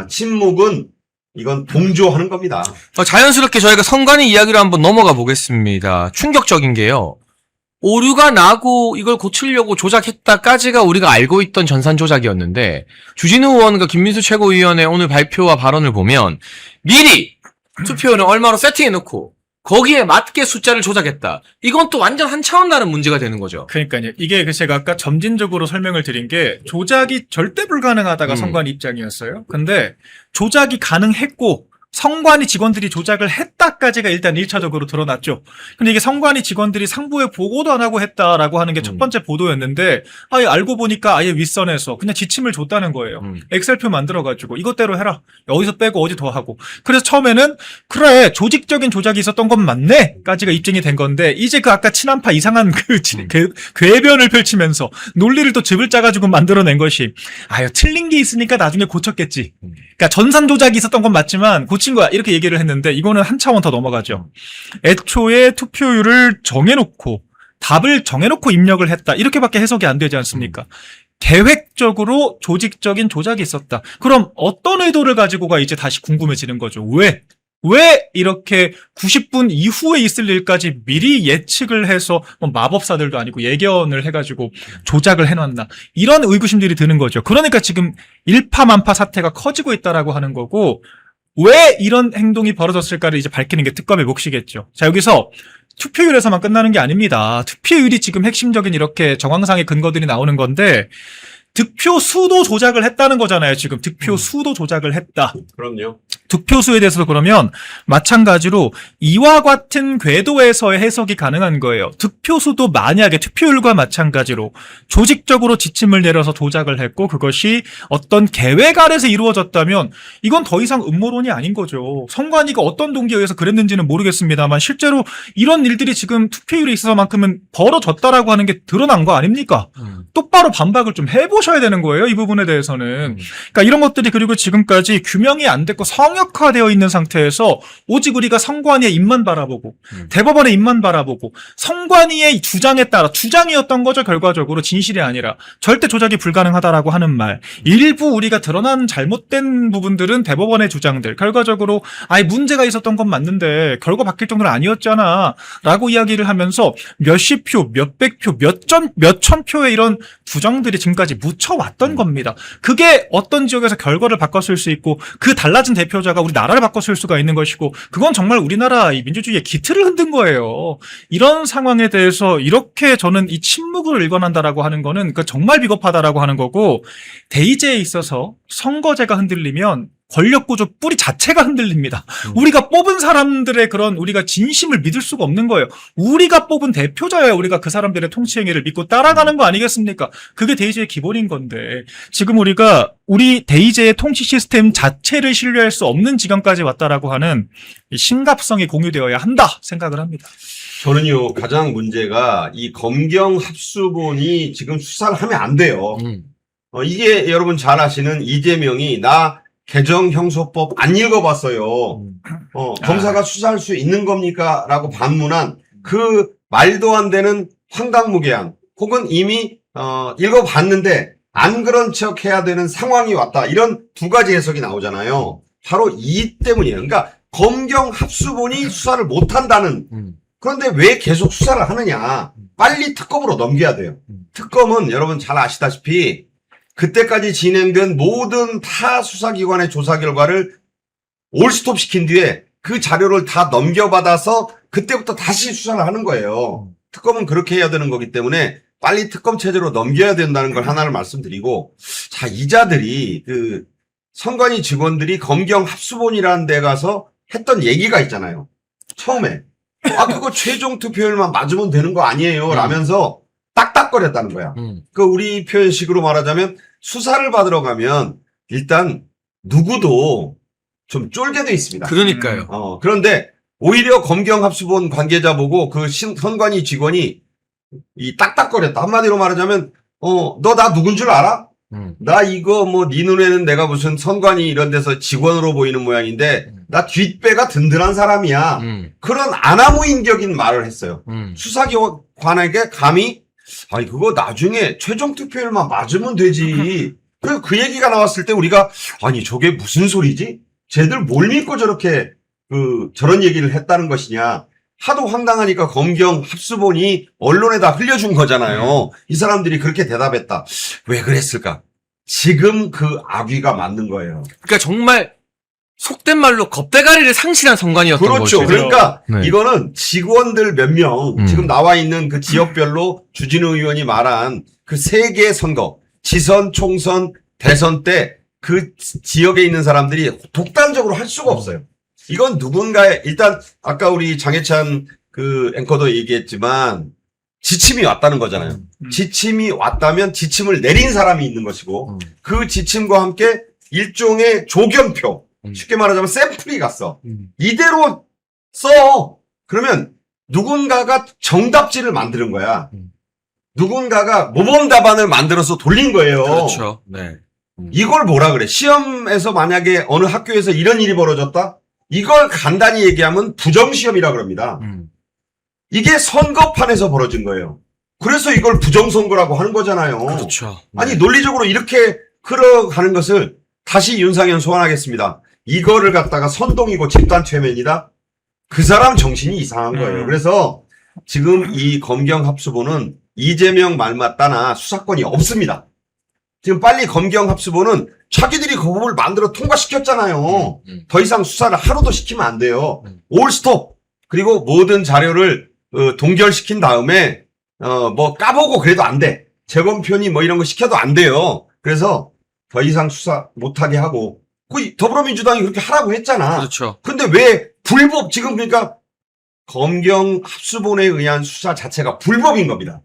침묵은 이건 동조하는 겁니다. 자연스럽게 저희가 선관위 이야기로 한번 넘어가 보겠습니다. 충격적인 게요. 오류가 나고 이걸 고치려고 조작했다까지가 우리가 알고 있던 전산 조작이었는데 주진우 의원과 김민수 최고위원의 오늘 발표와 발언을 보면 미리 투표율을 얼마로 세팅해놓고 거기에 맞게 숫자를 조작했다. 이건 또 완전 한 차원 다른 문제가 되는 거죠. 그러니까요. 이게 제가 아까 점진적으로 설명을 드린 게 조작이 절대 불가능하다가 선관 입장이었어요. 근데 조작이 가능했고 성관위 직원들이 조작을 했다까지가 일단 1차적으로 드러났죠. 근데 이게 성관위 직원들이 상부에 보고도 안 하고 했다라고 하는 게 첫 번째 보도였는데 아예 알고 보니까 아예 윗선에서 그냥 지침을 줬다는 거예요. 엑셀표 만들어가지고 이것대로 해라. 여기서 빼고 어디 더 하고. 그래서 처음에는 그래 조직적인 조작이 있었던 건 맞네 까지가 입증이 된 건데 이제 그 아까 친한파 이상한 그 궤변을 펼치면서 논리를 또 즙을 짜가지고 만들어낸 것이 아유 틀린 게 있으니까 나중에 고쳤겠지. 그러니까 전산 조작이 있었던 건 맞지만 고친 거야 이렇게 얘기를 했는데 이거는 한 차원 더 넘어가죠. 애초에 투표율을 정해놓고 답을 정해놓고 입력을 했다 이렇게밖에 해석이 안 되지 않습니까? 계획적으로 조직적인 조작이 있었다. 그럼 어떤 의도를 가지고가 이제 다시 궁금해지는 거죠. 왜 이렇게 90분 이후에 있을 일까지 미리 예측을 해서 뭐 마법사들도 아니고 예견을 해가지고 조작을 해놨나 이런 의구심들이 드는 거죠. 그러니까 지금 일파만파 사태가 커지고 있다라고 하는 거고 왜 이런 행동이 벌어졌을까를 이제 밝히는 게 특검의 몫이겠죠. 자 여기서 투표율에서만 끝나는 게 아닙니다. 투표율이 지금 핵심적인 이렇게 정황상의 근거들이 나오는 건데 득표 수도 조작을 했다는 거잖아요. 지금 득표 수도 조작을 했다. 그럼요. 득표수에 대해서도 그러면 마찬가지로 이와 같은 궤도에서의 해석이 가능한 거예요. 득표수도 만약에 투표율과 마찬가지로 조직적으로 지침을 내려서 조작을 했고 그것이 어떤 계획 아래서 이루어졌다면 이건 더 이상 음모론이 아닌 거죠. 선관위가 어떤 동기에 의해서 그랬는지는 모르겠습니다만 실제로 이런 일들이 지금 투표율에 있어서만큼은 벌어졌다라고 하는 게 드러난 거 아닙니까? 똑바로 반박을 좀 해보셔야 되는 거예요. 이 부분에 대해서는. 그러니까 이런 것들이 그리고 지금까지 규명이 안 됐고 성역화되어 있는 상태에서 오직 우리가 선관위의 입만 바라보고 대법원의 입만 바라보고 선관위의 주장에 따라 주장이었던 거죠. 결과적으로 진실이 아니라 절대 조작이 불가능하다라고 하는 말. 일부 우리가 드러난 잘못된 부분들은 대법원의 주장들. 결과적으로 아예 문제가 있었던 건 맞는데 결과 바뀔 정도는 아니었잖아 라고 이야기를 하면서 몇십 표, 몇백 표, 몇천 표의 이런 부정들이 지금까지 묻혀왔던 겁니다. 그게 어떤 지역에서 결과를 바꿨을 수 있고 그 달라진 대표자가 우리 나라를 바꿨을 수가 있는 것이고 그건 정말 우리나라 이 민주주의의 기틀을 흔든 거예요. 이런 상황에 대해서 이렇게 저는 이 침묵을 일관한다라고 하는 거는 그 정말 비겁하다라고 하는 거고 대의제에 있어서 선거제가 흔들리면 권력구조 뿌리 자체가 흔들립니다. 우리가 뽑은 사람들의 그런 우리가 진심을 믿을 수가 없는 거예요. 우리가 뽑은 대표자야 우리가 그 사람들의 통치 행위를 믿고 따라가는 거 아니겠습니까? 그게 대의제의 기본인 건데 지금 우리가 우리 대의제의 통치 시스템 자체를 신뢰할 수 없는 지경까지 왔다라고 하는 이 심각성이 공유되어야 한다 생각을 합니다. 저는요 가장 문제가 이 검경 합수본이 지금 수사를 하면 안 돼요. 이게 여러분 잘 아시는 이재명이 나 개정형소법 안 읽어봤어요. 검사가 수사할 수 있는 겁니까? 라고 반문한 그 말도 안 되는 황당무계한 혹은 이미 읽어봤는데 안 그런 척 해야 되는 상황이 왔다. 이런 두 가지 해석이 나오잖아요. 바로 이 때문이에요. 그러니까 검경 합수본이 수사를 못한다는 그런데 왜 계속 수사를 하느냐. 빨리 특검으로 넘겨야 돼요. 특검은 여러분 잘 아시다시피 그때까지 진행된 모든 타 수사기관의 조사 결과를 올스톱 시킨 뒤에 그 자료를 다 넘겨받아서 그때부터 다시 수사를 하는 거예요. 특검은 그렇게 해야 되는 거기 때문에 빨리 특검 체제로 넘겨야 된다는 걸 하나를 말씀드리고 자, 이자들이 그 선관위 직원들이 검경 합수본이라는 데 가서 했던 얘기가 있잖아요. 처음에. 그거 최종 투표율만 맞으면 되는 거 아니에요. 라면서 딱딱거렸다는 거야. 그 우리 표현식으로 말하자면 수사를 받으러 가면 일단 누구도 좀 쫄게 돼 있습니다. 그러니까요. 그런데 오히려 검경합수본 관계자 보고 그 선관위 직원이 이 딱딱거렸다. 한마디로 말하자면 너 나 누군 줄 알아? 나 이거 뭐 네 눈에는 내가 무슨 선관위 이런 데서 직원으로 보이는 모양인데 나 뒷배가 든든한 사람이야. 그런 아나무인격인 말을 했어요. 수사기관에게 감히 아니 그거 나중에 최종 투표율만 맞으면 되지. 그래서 그 얘기가 나왔을 때 우리가 아니 저게 무슨 소리지? 쟤들 뭘 믿고 저렇게 저런 얘기를 했다는 것이냐. 하도 황당하니까 검경 합수본이 언론에다 흘려준 거잖아요. 이 사람들이 그렇게 대답했다. 왜 그랬을까? 지금 그 악귀가 맞는 거예요. 그러니까 정말 속된 말로 겁대가리를 상실한 선관위였던 그렇죠. 거죠. 그러니까 네. 이거는 직원들 몇 명, 지금 나와 있는 그 지역별로 주진우 의원이 말한 그 3개의 선거, 지선, 총선, 대선 때 그 지역에 있는 사람들이 독단적으로 할 수가 없어요. 이건 누군가의, 일단 아까 우리 장해찬 그 앵커도 얘기했지만 지침이 왔다는 거잖아요. 지침이 왔다면 지침을 내린 사람이 있는 것이고 그 지침과 함께 일종의 조견표, 쉽게 말하자면 샘플이 갔어. 이대로 써. 그러면 누군가가 정답지를 만드는 거야. 누군가가 모범 답안을 만들어서 돌린 거예요. 그렇죠. 네. 이걸 뭐라 그래? 시험에서 만약에 어느 학교에서 이런 일이 벌어졌다? 이걸 간단히 얘기하면 부정시험이라 그럽니다. 이게 선거판에서 벌어진 거예요. 그래서 이걸 부정선거라고 하는 거잖아요. 그렇죠. 아니 논리적으로 이렇게 흘러가는 것을 다시 윤상현 소환하겠습니다. 이거를 갖다가 선동이고 집단최면이다? 그 사람 정신이 이상한 거예요. 그래서 지금 이 검경합수본은 이재명 말 맞다나 수사권이 없습니다. 지금 빨리 검경합수본은 자기들이 그 법을 만들어 통과시켰잖아요. 더 이상 수사를 하루도 시키면 안 돼요. 올 스톱. 그리고 모든 자료를 동결시킨 다음에 뭐 까보고 그래도 안 돼. 재검표니 뭐 이런 거 시켜도 안 돼요. 그래서 더 이상 수사 못하게 하고 그 더불어민주당이 그렇게 하라고 했잖아. 그렇죠. 근데 왜 불법 지금 그러니까 검경합수본에 의한 수사 자체가 불법인 겁니다.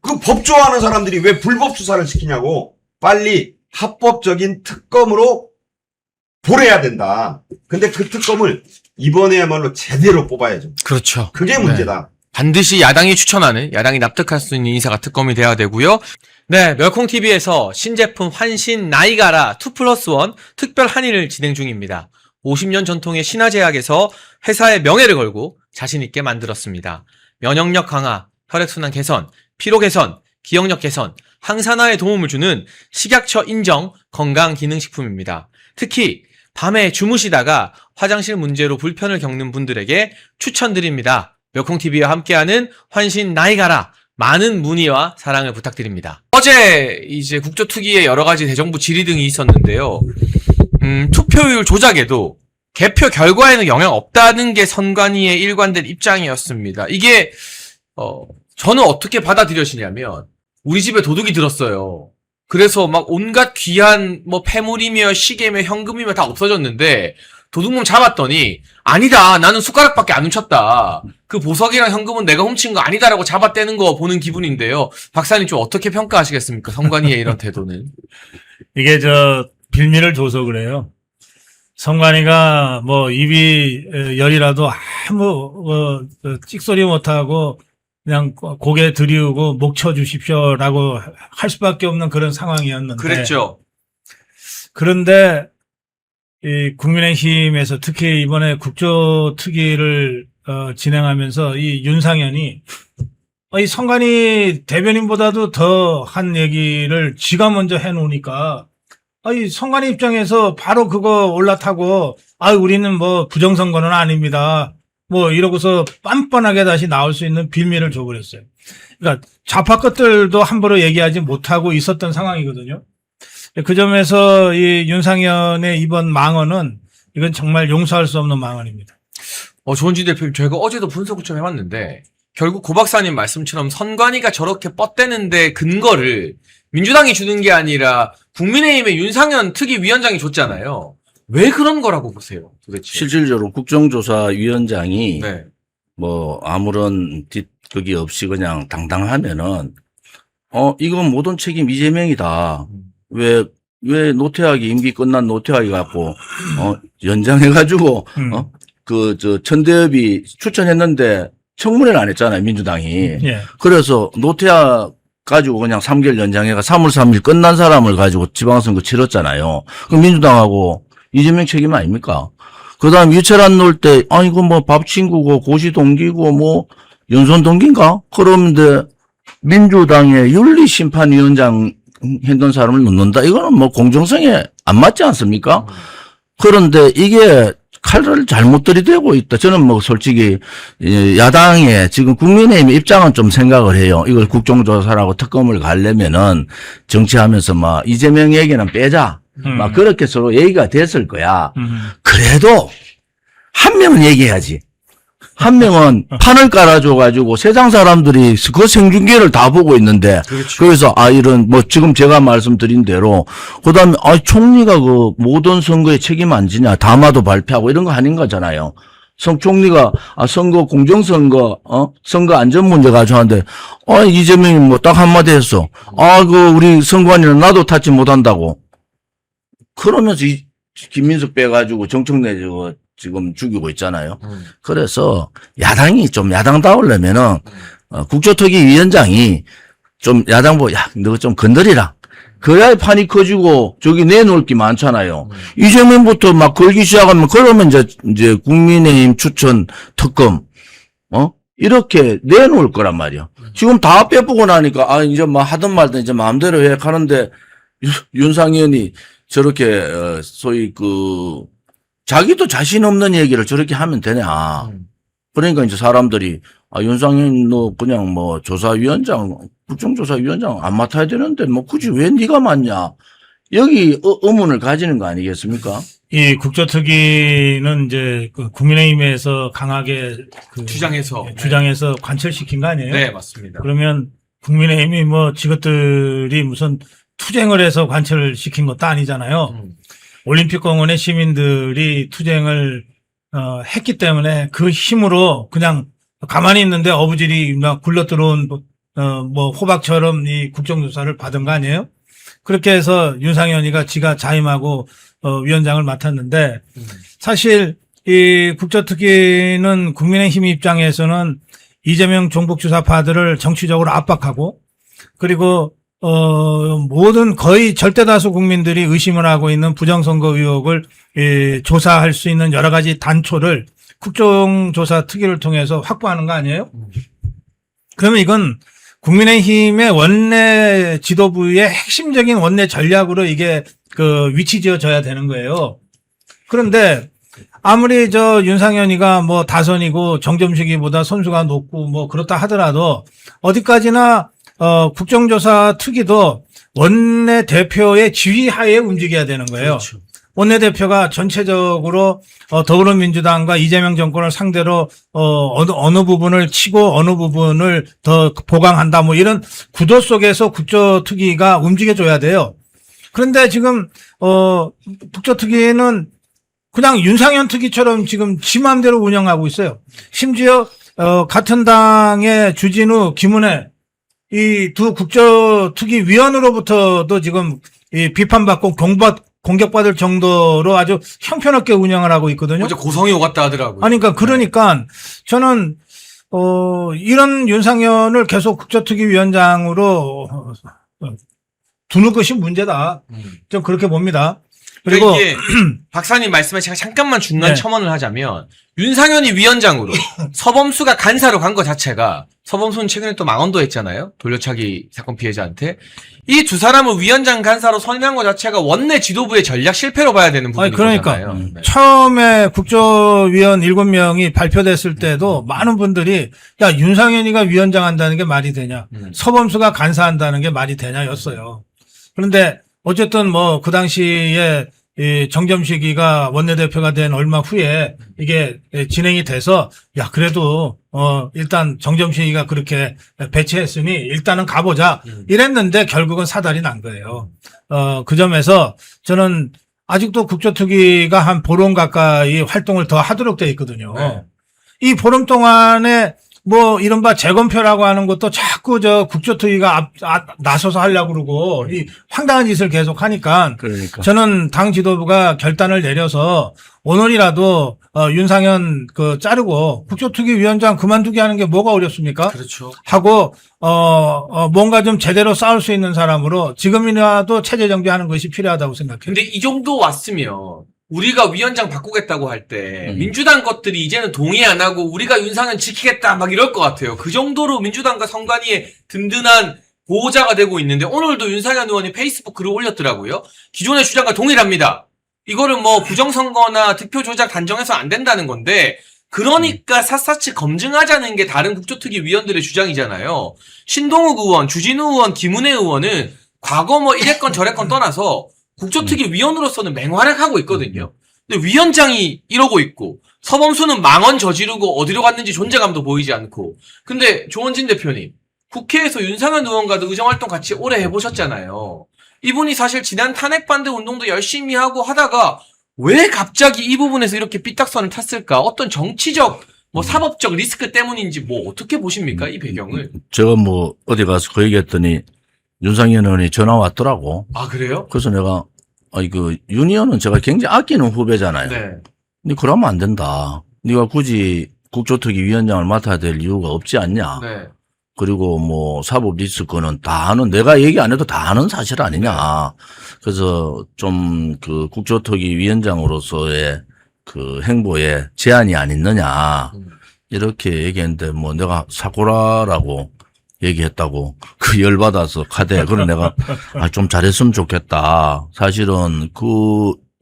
그 법 좋아하는 사람들이 왜 불법 수사를 시키냐고. 빨리 합법적인 특검으로 보내야 된다. 근데 그 특검을 이번에야말로 제대로 뽑아야죠. 그렇죠. 그게 네. 문제다. 반드시 야당이 추천하는, 야당이 납득할 수 있는 인사가 특검이 돼야 되고요. 네, 멸콩TV에서 신제품 환신 나이가라 2+1 특별 한의를 진행 중입니다. 50년 전통의 신화제약에서 회사의 명예를 걸고 자신있게 만들었습니다. 면역력 강화, 혈액순환 개선, 피로 개선, 기억력 개선, 항산화에 도움을 주는 식약처 인정 건강기능식품입니다. 특히 밤에 주무시다가 화장실 문제로 불편을 겪는 분들에게 추천드립니다. 멸콩TV와 함께하는 환신 나이가라 많은 문의와 사랑을 부탁드립니다. 어제 이제 국조특위에 여러 가지 대정부 질의 등이 있었는데요. 투표율 조작에도 개표 결과에는 영향 없다는 게 선관위의 일관된 입장이었습니다. 이게 저는 어떻게 받아들여지냐면 우리 집에 도둑이 들었어요. 그래서 막 온갖 귀한 뭐 폐물이며 시계며 현금이며 다 없어졌는데 도둑놈 잡았더니 아니다 나는 숟가락밖에 안 훔쳤다. 그 보석이랑 현금은 내가 훔친 거 아니다라고 잡아떼는 거 보는 기분인데요. 박사님 좀 어떻게 평가하시겠습니까? 선관위의 이런 태도는. 이게 빌미를 줘서 그래요. 선관위가 뭐 입이 열이라도 아무 찍소리 못하고 그냥 고개 들이우고 목 쳐주십시오라고 할 수밖에 없는 그런 상황이었는데. 그랬죠. 그런데 이 국민의힘에서 특히 이번에 국조특위를 진행하면서 이 윤상현이 이 선관위 대변인보다도 더 한 얘기를 지가 먼저 해놓으니까 이 선관위 입장에서 바로 그거 올라타고 우리는 뭐 부정선거는 아닙니다. 뭐 이러고서 빤뻔하게 다시 나올 수 있는 빌미를 줘버렸어요. 그러니까 좌파 것들도 함부로 얘기하지 못하고 있었던 상황이거든요. 그 점에서 이 윤상현의 이번 망언은 이건 정말 용서할 수 없는 망언입니다. 조은진 대표님, 저희가 어제도 분석을 좀 해봤는데 결국 고 박사님 말씀처럼 선관위가 저렇게 뻗대는데 근거를 민주당이 주는 게 아니라 국민의힘의 윤상현 특위위원장이 줬잖아요. 왜 그런 거라고 보세요, 도대체? 실질적으로 국정조사위원장이 네. 뭐 아무런 뒷극이 없이 그냥 당당하면은 이건 모든 책임 이재명이다. 왜 노태학이 임기 끝난 노태학이 갖고 연장해가지고 천대엽이 추천했는데 청문회를 안 했잖아요, 민주당이. 예. 그래서 노태학 가지고 그냥 3개월 연장해가 3월 3일 끝난 사람을 가지고 지방선거 치렀잖아요. 그럼 민주당하고 이재명 책임 아닙니까? 그 다음 유철안 놓을 때, 이거 뭐 밥 친구고 고시 동기고 뭐 연손 동기인가? 그러는데 민주당의 윤리심판위원장 했던 사람을 넣는다. 이거는 뭐 공정성에 안 맞지 않습니까? 그런데 이게 칼을 잘못 들이대고 있다. 저는 뭐 솔직히 야당의 지금 국민의힘 입장은 좀 생각을 해요. 이걸 국정조사라고 특검을 가려면은 정치하면서 막 이재명 얘기는 빼자. 막 그렇게 서로 얘기가 됐을 거야. 그래도 한 명은 얘기해야지. 한 명은 판을 깔아줘가지고 세상 사람들이 그 생중계를 다 보고 있는데, 그렇죠. 그래서 이런 뭐 지금 제가 말씀드린 대로 그다음에 총리가 그 모든 선거에 책임 안 지냐, 담화도 발표하고 이런 거 아닌 거잖아요. 총리가 선거 공정선거 선거 안전 문제 가지고 하는데 이재명이 뭐 딱 한마디 했어. 그 우리 선관위는 나도 타지 못한다고. 그러면서 김민석 빼가지고 정청래 저거 지금 죽이고 있잖아요. 그래서 야당이 좀 야당다우려면은 국조특위위원장이 좀 야당보 너 좀 건드리라. 그래야 판이 커지고 저기 내놓을 게 많잖아요. 이재명부터 막 걸기 시작하면 그러면 이제 국민의힘 추천 특검 이렇게 내놓을 거란 말이야. 지금 다 빼보고 나니까 이제 뭐 하든 말든 이제 마음대로 해 하는데 윤상현이 저렇게 소위 자기도 자신 없는 얘기를 저렇게 하면 되냐. 그러니까 이제 사람들이 윤상현 너 그냥 뭐 조사위원장 국정조사위원장 안 맡아야 되는데 뭐 굳이 왜 네가 맡냐. 여기 의문을 가지는 거 아니겠습니까? 이 국조특위는 이제 국민의힘에서 강하게 주장해서 관철시킨 거 아니에요? 네, 맞습니다. 그러면 국민의힘이 뭐 이것들이 무슨 투쟁을 해서 관철을 시킨 것도 아니잖아요. 올림픽공원의 시민들이 투쟁을 했기 때문에 그 힘으로 그냥 가만히 있는데 어부질이 막 굴러 들어온 뭐 호박처럼 이 국정조사를 받은 거 아니에요? 그렇게 해서 윤상현이가 지가 자임하고 위원장을 맡았는데 사실 이 국조특위는 국민의힘 입장에서는 이재명 종북주사파들을 정치적으로 압박하고 그리고 모든 거의 절대다수 국민들이 의심을 하고 있는 부정선거 의혹을 조사할 수 있는 여러 가지 단초를 국정조사 특위를 통해서 확보하는 거 아니에요? 그러면 이건 국민의힘의 원내 지도부의 핵심적인 원내 전략으로 이게 위치 지어져야 되는 거예요. 그런데 아무리 윤상현이가 뭐 다선이고 정점식이보다 선수가 높고 뭐 그렇다 하더라도 어디까지나 국정조사 특위도 원내 대표의 지휘하에 움직여야 되는 거예요. 그렇죠. 원내 대표가 전체적으로 더불어민주당과 이재명 정권을 상대로 어느 부분을 치고 어느 부분을 더 보강한다 뭐 이런 구도 속에서 국조특위가 움직여줘야 돼요. 그런데 지금 국조특위는 그냥 윤상현 특위처럼 지금 지 마음대로 운영하고 있어요. 심지어 같은 당의 주진우, 김은혜 이 두 국조특위 위원으로부터도 지금 비판받고 공격받을 정도로 아주 형편없게 운영을 하고 있거든요. 어제 고성이 오갔다 하더라고요. 그러니까 저는 이런 윤상현을 계속 국조특위 위원장으로 두는 것이 문제다. 좀 그렇게 봅니다. 그리고 이게 박사님 말씀에 제가 잠깐만 중간 네. 첨언을 하자면 윤상현이 위원장으로 서범수가 간사로 간 것 자체가 서범수는 최근에 또 망언도 했잖아요. 돌려차기 사건 피해자한테. 이 두 사람을 위원장 간사로 선임한 것 자체가 원내 지도부의 전략 실패로 봐야 되는 부분이 그러니까 거잖아요. 네. 처음에 국조위원 7명이 발표됐을 때도 많은 분들이 야 윤상현이가 위원장 한다는 게 말이 되냐. 서범수가 간사한다는 게 말이 되냐였어요. 그런데 어쨌든 뭐 그 당시에 이 정점식이가 원내대표가 된 얼마 후에 이게 진행이 돼서 야 그래도 일단 정점식이가 그렇게 배치했으니 일단은 가보자 이랬는데 결국은 사달이 난 거예요. 그 점에서 저는 아직도 국조특위가 한 보름 가까이 활동을 더 하도록 돼 있거든요. 네. 이 보름 동안에 뭐 이른바 재검표라고 하는 것도 자꾸 국조특위가 나서서 하려고 그러고 이 황당한 짓을 계속 하니까 그러니까. 저는 당 지도부가 결단을 내려서 오늘이라도 윤상현 자르고 국조특위 위원장 그만두게 하는 게 뭐가 어렵습니까? 그렇죠. 하고 뭔가 좀 제대로 싸울 수 있는 사람으로 지금이라도 체제 정비하는 것이 필요하다고 생각해요. 근데 이 정도 왔으면 우리가 위원장 바꾸겠다고 할 때, 음. 민주당 것들이 이제는 동의 안 하고, 우리가 윤상현 지키겠다, 막 이럴 것 같아요. 그 정도로 민주당과 선관위의 든든한 보호자가 되고 있는데, 오늘도 윤상현 의원이 페이스북 글을 올렸더라고요. 기존의 주장과 동일합니다. 이거는 뭐 부정선거나 득표 조작 단정해서 안 된다는 건데, 그러니까 샅샅이 검증하자는 게 다른 국조특위 위원들의 주장이잖아요. 신동욱 의원, 주진우 의원, 김은혜 의원은 과거 뭐 이랬건 저랬건 떠나서 국조특위 위원으로서는 맹활약하고 있거든요. 근데 위원장이 이러고 있고 서범수는 망언 저지르고 어디로 갔는지 존재감도 보이지 않고. 근데 조원진 대표님, 국회에서 윤상현 의원과도 의정활동 같이 오래 해보셨잖아요. 이분이 사실 지난 탄핵반대 운동도 열심히 하고 하다가 왜 갑자기 이 부분에서 이렇게 삐딱선을 탔을까? 어떤 정치적, 뭐 사법적 리스크 때문인지 뭐 어떻게 보십니까? 이 배경을. 제가 뭐 어디 가서 그 얘기했더니 윤상현 의원이 전화 왔더라고. 아, 그래요? 그래서 내가 윤 의원은 제가 굉장히 아끼는 후배잖아요. 네. 근데 그러면 안 된다. 네가 굳이 국조특위 위원장을 맡아야 될 이유가 없지 않냐. 네. 그리고 뭐 사법 리스크는 다 아는, 내가 얘기 안 해도 다 아는 사실 아니냐. 그래서 좀 그 국조특위 위원장으로서의 그 행보에 제한이 안 있느냐. 이렇게 얘기했는데 뭐 내가 사고라라고 얘기했다고 그 열받아서 카대. 그래 내가 좀 잘했으면 좋겠다. 사실은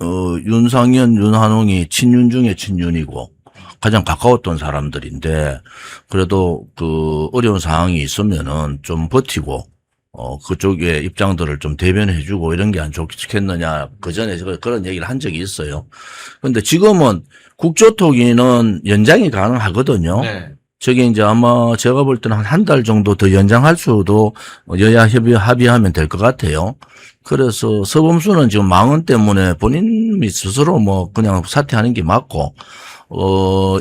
윤상현, 윤한홍이 친윤 중에 친윤이고 가장 가까웠던 사람들인데 그래도 그 어려운 상황이 있으면은 좀 버티고 그쪽의 입장들을 좀 대변해주고 이런 게 안 좋겠느냐. 그 전에 제가 그런 얘기를 한 적이 있어요. 그런데 지금은 국조특위는 연장이 가능하거든요. 네. 저게 이제 아마 제가 볼 때는 한 달 정도 더 연장할 수도 여야 합의하면 될 것 같아요. 그래서 서범수는 지금 망언 때문에 본인이 스스로 뭐 그냥 사퇴하는 게 맞고,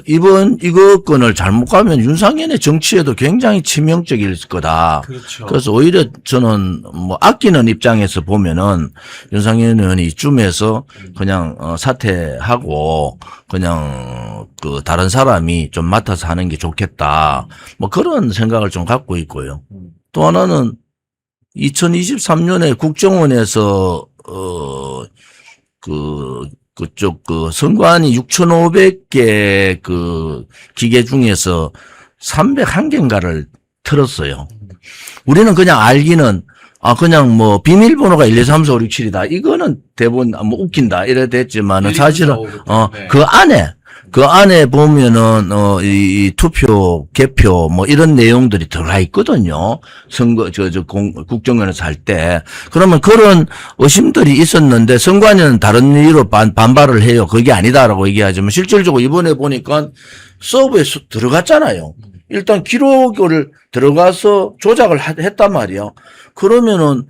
이거 건을 잘못 가면 윤상현의 정치에도 굉장히 치명적일 거다. 그렇죠. 그래서 오히려 저는 뭐 아끼는 입장에서 보면은 윤상현 의원이 이쯤에서 그냥 사퇴하고 그냥 그 다른 사람이 좀 맡아서 하는 게 좋겠다. 뭐 그런 생각을 좀 갖고 있고요. 또 하나는 2023년에 국정원에서 그쪽 선관위 6,500개 그 기계 중에서 301개인가를 틀었어요. 우리는 그냥 알기는 그냥 뭐 비밀번호가 1, 2, 3, 4, 5, 6, 7이다. 이거는 대부분 뭐 웃긴다 이래 됐지만은 사실은 그 안에 보면은 이 투표 개표 뭐 이런 내용들이 들어가 있거든요. 선거 국정원에서 할 때. 그러면 그런 의심들이 있었는데 선관위는 다른 이유로 반발을 해요. 그게 아니다라고 얘기하지만 실질적으로 이번에 보니까 서버에 들어갔잖아요. 일단 기록을 들어가서 조작을 했단 말이에요. 그러면은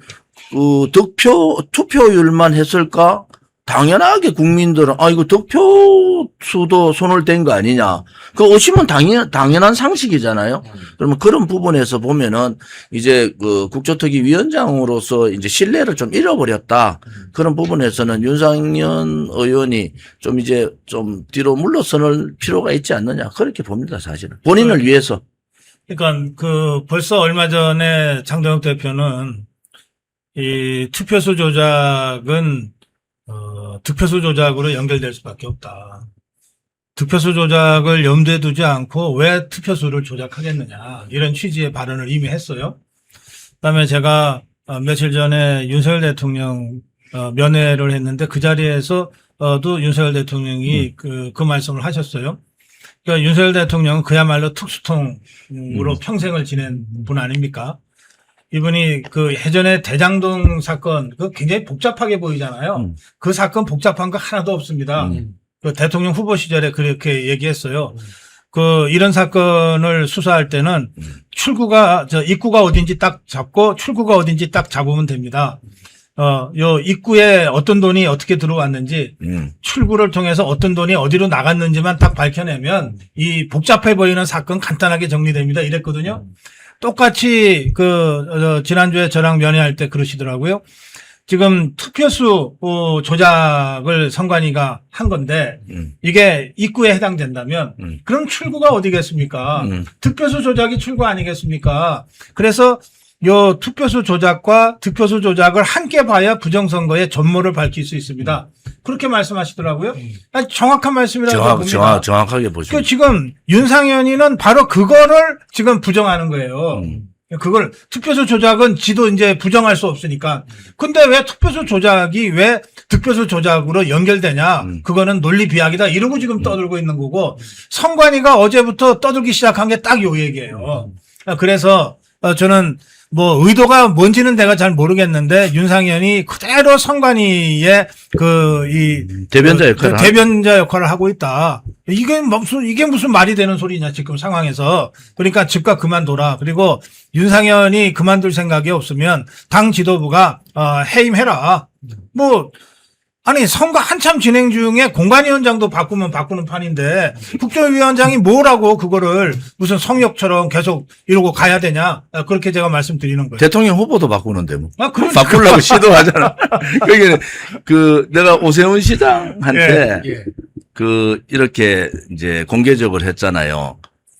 투표율만 했을까? 당연하게 국민들은 이거 득표수도 손을 댄 거 아니냐. 그 의심은 당연한 상식이잖아요. 그러면 그런 부분에서 보면은 이제 그 국조특위 위원장으로서 이제 신뢰를 좀 잃어버렸다. 그런 부분에서는 윤상현 의원이 좀 이제 좀 뒤로 물러서는 필요가 있지 않느냐. 그렇게 봅니다, 사실은. 본인을 위해서. 그러니까 벌써 얼마 전에 장동혁 대표는 이 투표수 조작은 득표수 조작으로 연결될 수밖에 없다. 득표수 조작을 염두에 두지 않고 왜 투표수를 조작하겠느냐. 이런 취지의 발언을 이미 했어요. 그다음에 제가 며칠 전에 윤석열 대통령 면회를 했는데 그 자리에서도 윤석열 대통령이 그 말씀을 하셨어요. 그러니까 윤석열 대통령은 그야말로 특수통으로 평생을 지낸 분 아닙니까? 이분이 그 예전에 대장동 사건, 그 굉장히 복잡하게 보이잖아요. 그 사건 복잡한 거 하나도 없습니다. 그 대통령 후보 시절에 그렇게 얘기했어요. 이런 사건을 수사할 때는 입구가 어딘지 딱 잡고 출구가 어딘지 딱 잡으면 됩니다. 요 입구에 어떤 돈이 어떻게 들어왔는지, 출구를 통해서 어떤 돈이 어디로 나갔는지만 딱 밝혀내면 이 복잡해 보이는 사건 간단하게 정리됩니다. 이랬거든요. 똑같이 지난주에 저랑 면회할 때 그러시더라고요. 지금 투표수 조작을 선관위가 한 건데 이게 입구에 해당된다면 그럼 출구가 어디겠습니까? 득표수 조작이 출구 아니겠습니까? 그래서 요 투표수 조작과 득표수 조작을 함께 봐야 부정선거의 전모를 밝힐 수 있습니다. 그렇게 말씀하시더라고요. 아니, 정확한 말씀이라고 봅니다. 정확하게 보시면. 그 지금 윤상현이는 바로 그거를 지금 부정하는 거예요. 그걸 투표소 조작은 지도 이제 부정할 수 없으니까. 근데 왜 투표소 조작이 왜 득표소 조작으로 연결되냐? 그거는 논리 비약이다. 이러고 지금 떠들고 있는 거고 선관위가 어제부터 떠들기 시작한 게 딱 요 얘기예요. 그래서 저는 뭐 의도가 뭔지는 내가 잘 모르겠는데 윤상현이 그대로 선관위의 대변자 역할을 대변자 역할을 하고 있다. 이게 무슨 말이 되는 소리냐 지금 상황에서. 그러니까 즉각 그만둬라. 그리고 윤상현이 그만둘 생각이 없으면 당 지도부가 해임해라. 뭐 아니 선거 한참 진행 중에 공관위원장도 바꾸면 바꾸는 판인데 국정위원장이 뭐라고 그거를 무슨 성역처럼 계속 이러고 가야 되냐. 그렇게 제가 말씀드리는 거예요. 대통령 후보도 바꾸는데 뭐. 그러니까. 바꾸려고 시도하잖아. 그게 내가 오세훈 시장한테 예. 이렇게 이제 공개적으로 했잖아요.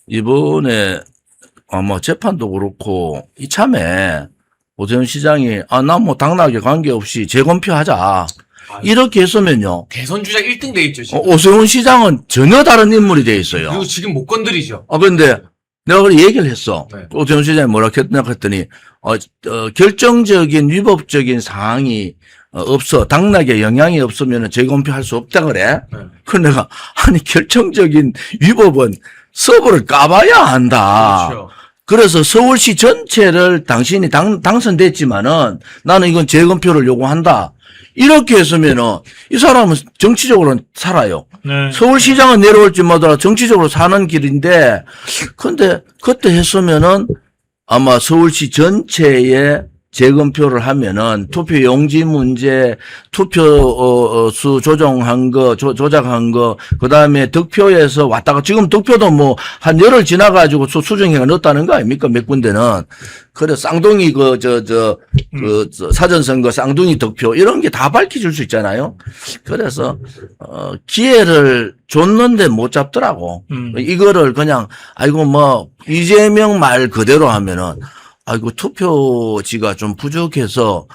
이번에 뭐 재판도 그렇고 이참에 오세훈 시장이 나 뭐 당락에 관계없이 재검표하자. 이렇게 했으면요. 대선 주자 1등 돼 있죠, 지금. 오세훈 시장은 전혀 다른 인물이 돼 있어요. 그리고 지금 못 건드리죠. 근데 내가 그래 얘기를 했어. 네. 오세훈 시장이 뭐라 했더니, 결정적인 위법적인 사항이 없어. 당락에 영향이 없으면 재검표할 수 없다 그래. 네. 그래 내가, 결정적인 위법은 서버를 까봐야 한다. 그렇죠. 그래서 서울시 전체를 당신이 당선됐지만은 나는 이건 재검표를 요구한다. 이렇게 했으면은 이 사람은 정치적으로는 살아요. 네. 서울시장은 내려올지 뭐더라 정치적으로 사는 길인데, 근데 그때 했으면은 아마 서울시 전체에 재검표를 하면은 투표 용지 문제, 투표 수 조정한 거, 조작한 거, 그 다음에 득표에서 왔다가 지금 득표도 뭐 한 열흘 지나가지고 수정해가 넣었다는 거 아닙니까? 몇 군데는. 그래 쌍둥이 사전선거 쌍둥이 득표 이런 게 다 밝혀질 수 있잖아요. 그래서 기회를 줬는데 못 잡더라고. 이거를 그냥 아이고 뭐 이재명 말 그대로 하면은. 아이고 투표지가 좀 부족해서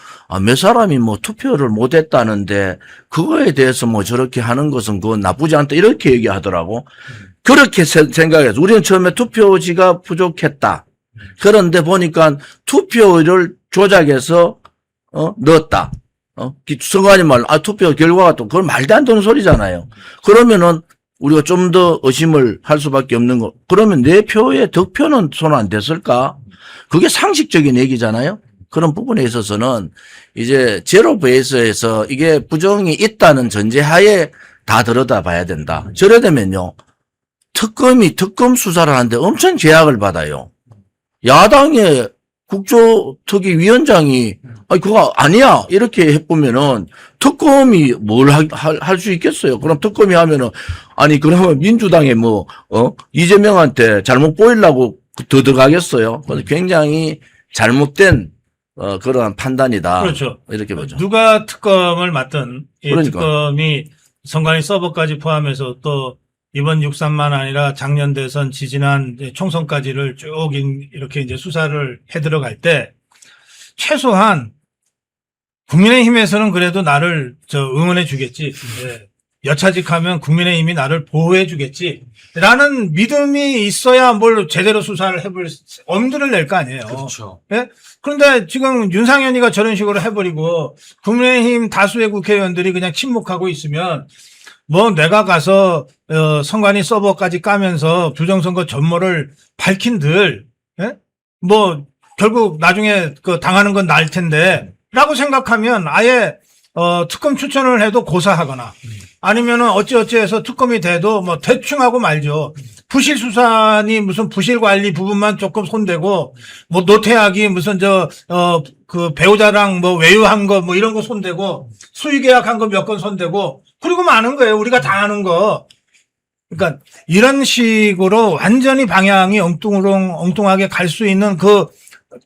몇 사람이 뭐 투표를 못했다는데 그거에 대해서 뭐 저렇게 하는 것은 그건 나쁘지 않다 이렇게 얘기하더라고. 그렇게 생각해서 우리는 처음에 투표지가 부족했다. 그런데 보니까 투표를 조작해서 넣었다. 선관위 말 투표 결과가 또 그건 말도 안 되는 소리잖아요. 그러면은 우리가 좀 더 의심을 할 수밖에 없는 거. 그러면 내 표에 득표는 손 안 댔을까? 그게 상식적인 얘기잖아요. 그런 부분에 있어서는 이제 제로 베이스에서 이게 부정이 있다는 전제하에 다 들여다봐야 된다. 저래 되면요. 특검 수사를 하는데 엄청 제약을 받아요. 야당의 국조특위위원장이 그거 아니야 이렇게 해보면은 특검이 뭘 할 수 있겠어요. 그럼 특검이 하면은 그러면 민주당에 이재명한테 잘못 보이려고 더 들어가겠어요. 그래서 굉장히 잘못된 그러한 판단이다. 그렇죠. 이렇게 보죠. 누가 특검을 맡든 이 그러니까. 특검이 선관위 서버까지 포함해서 또 이번 6.3만 아니라 작년 대선 지지난 총선까지를 쭉 이렇게 이제 수사를 해 들어갈 때 최소한 국민의힘에서는 그래도 나를 응원해 주겠지. 여차직하면 국민의힘이 나를 보호해 주겠지. 라는 믿음이 있어야 뭘 제대로 수사를 해볼 엄두를 낼 거 아니에요. 그렇죠. 예? 그런데 지금 윤상현이가 저런 식으로 해버리고 국민의힘 다수의 국회의원들이 그냥 침묵하고 있으면 내가 가서 선관위 서버까지 까면서 부정선거 전모를 밝힌들 예? 결국 나중에 당하는 건 나일 텐데 라고 생각하면 아예 특검 추천을 해도 고사하거나 아니면은 어찌어찌해서 특검이 돼도 대충 하고 말죠. 부실 수사니 무슨 부실 관리 부분만 조금 손대고 노태악이 무슨 그 배우자랑 외유한 거 이런 거 손대고 수의 계약한 거 몇 건 손대고 그리고 많은 거예요. 우리가 다 아는 거. 그러니까 이런 식으로 완전히 방향이 엉뚱하게 갈 수 있는 그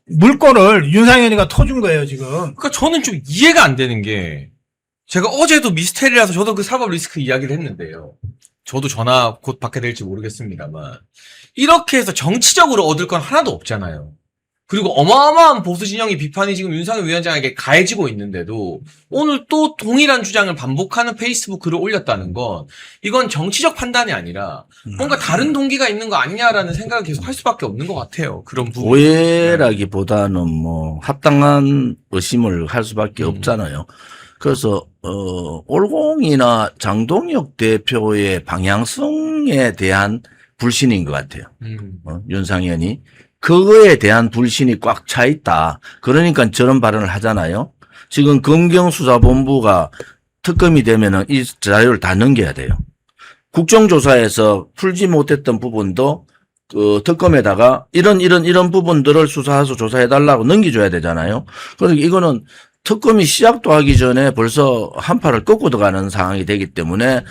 물꼬를 윤상현이가 터준 거예요, 지금. 그러니까 저는 좀 이해가 안 되는 게 제가 어제도 미스테리라서 저도 그 사법 리스크 이야기를 했는데요. 저도 전화 곧 받게 될지 모르겠습니다만 이렇게 해서 정치적으로 얻을 건 하나도 없잖아요. 그리고 어마어마한 보수 진영의 비판이 지금 윤석열 위원장에게 가해지고 있는데도 오늘 또 동일한 주장을 반복하는 페이스북 글을 올렸다는 건 이건 정치적 판단이 아니라 뭔가 다른 동기가 있는 거 아니냐라는 생각을 계속 할 수밖에 없는 것 같아요. 그런 부분. 오해라기보다는 뭐 합당한 의심을 할 수밖에 없잖아요. 그래서 올공이나 장동혁 대표의 방향성에 대한 불신인 것 같아요. 윤상현이 그거에 대한 불신이 꽉 차 있다. 그러니까 저런 발언을 하잖아요. 지금 검경수사본부가 특검이 되면은 이 자료를 다 넘겨야 돼요. 국정조사에서 풀지 못했던 부분도 그 특검에다가 이런 부분들을 수사해서 조사해달라고 넘겨줘야 되잖아요. 그러니까 이거는 특검이 시작도 하기 전에 벌써 한 팔을 꺾고 들어가는 상황이 되기 때문에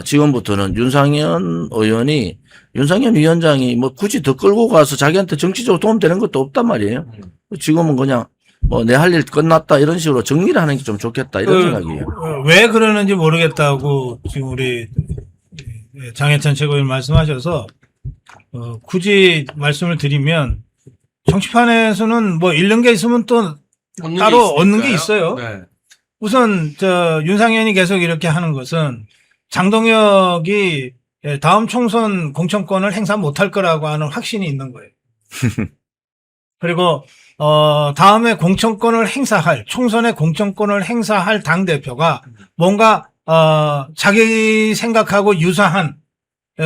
지금부터는 윤상현 위원장이 뭐 굳이 더 끌고 가서 자기한테 정치적으로 도움되는 것도 없단 말이에요. 지금은 그냥 뭐 내 할 일 끝났다 이런 식으로 정리를 하는 게 좀 좋겠다 이런 생각이에요. 왜 그러는지 모르겠다고 지금 우리 장해찬 최고위원 말씀하셔서 굳이 말씀을 드리면 정치판에서는 뭐 잃는 게 있으면 또 따로 얻는 게 있어요. 네. 우선 윤상현이 계속 이렇게 하는 것은 장동혁이 다음 총선 공천권을 행사 못할 거라고 하는 확신이 있는 거예요. 그리고 다음에 공천권을 행사할 총선의 공천권을 행사할 당 대표가 뭔가 자기 생각하고 유사한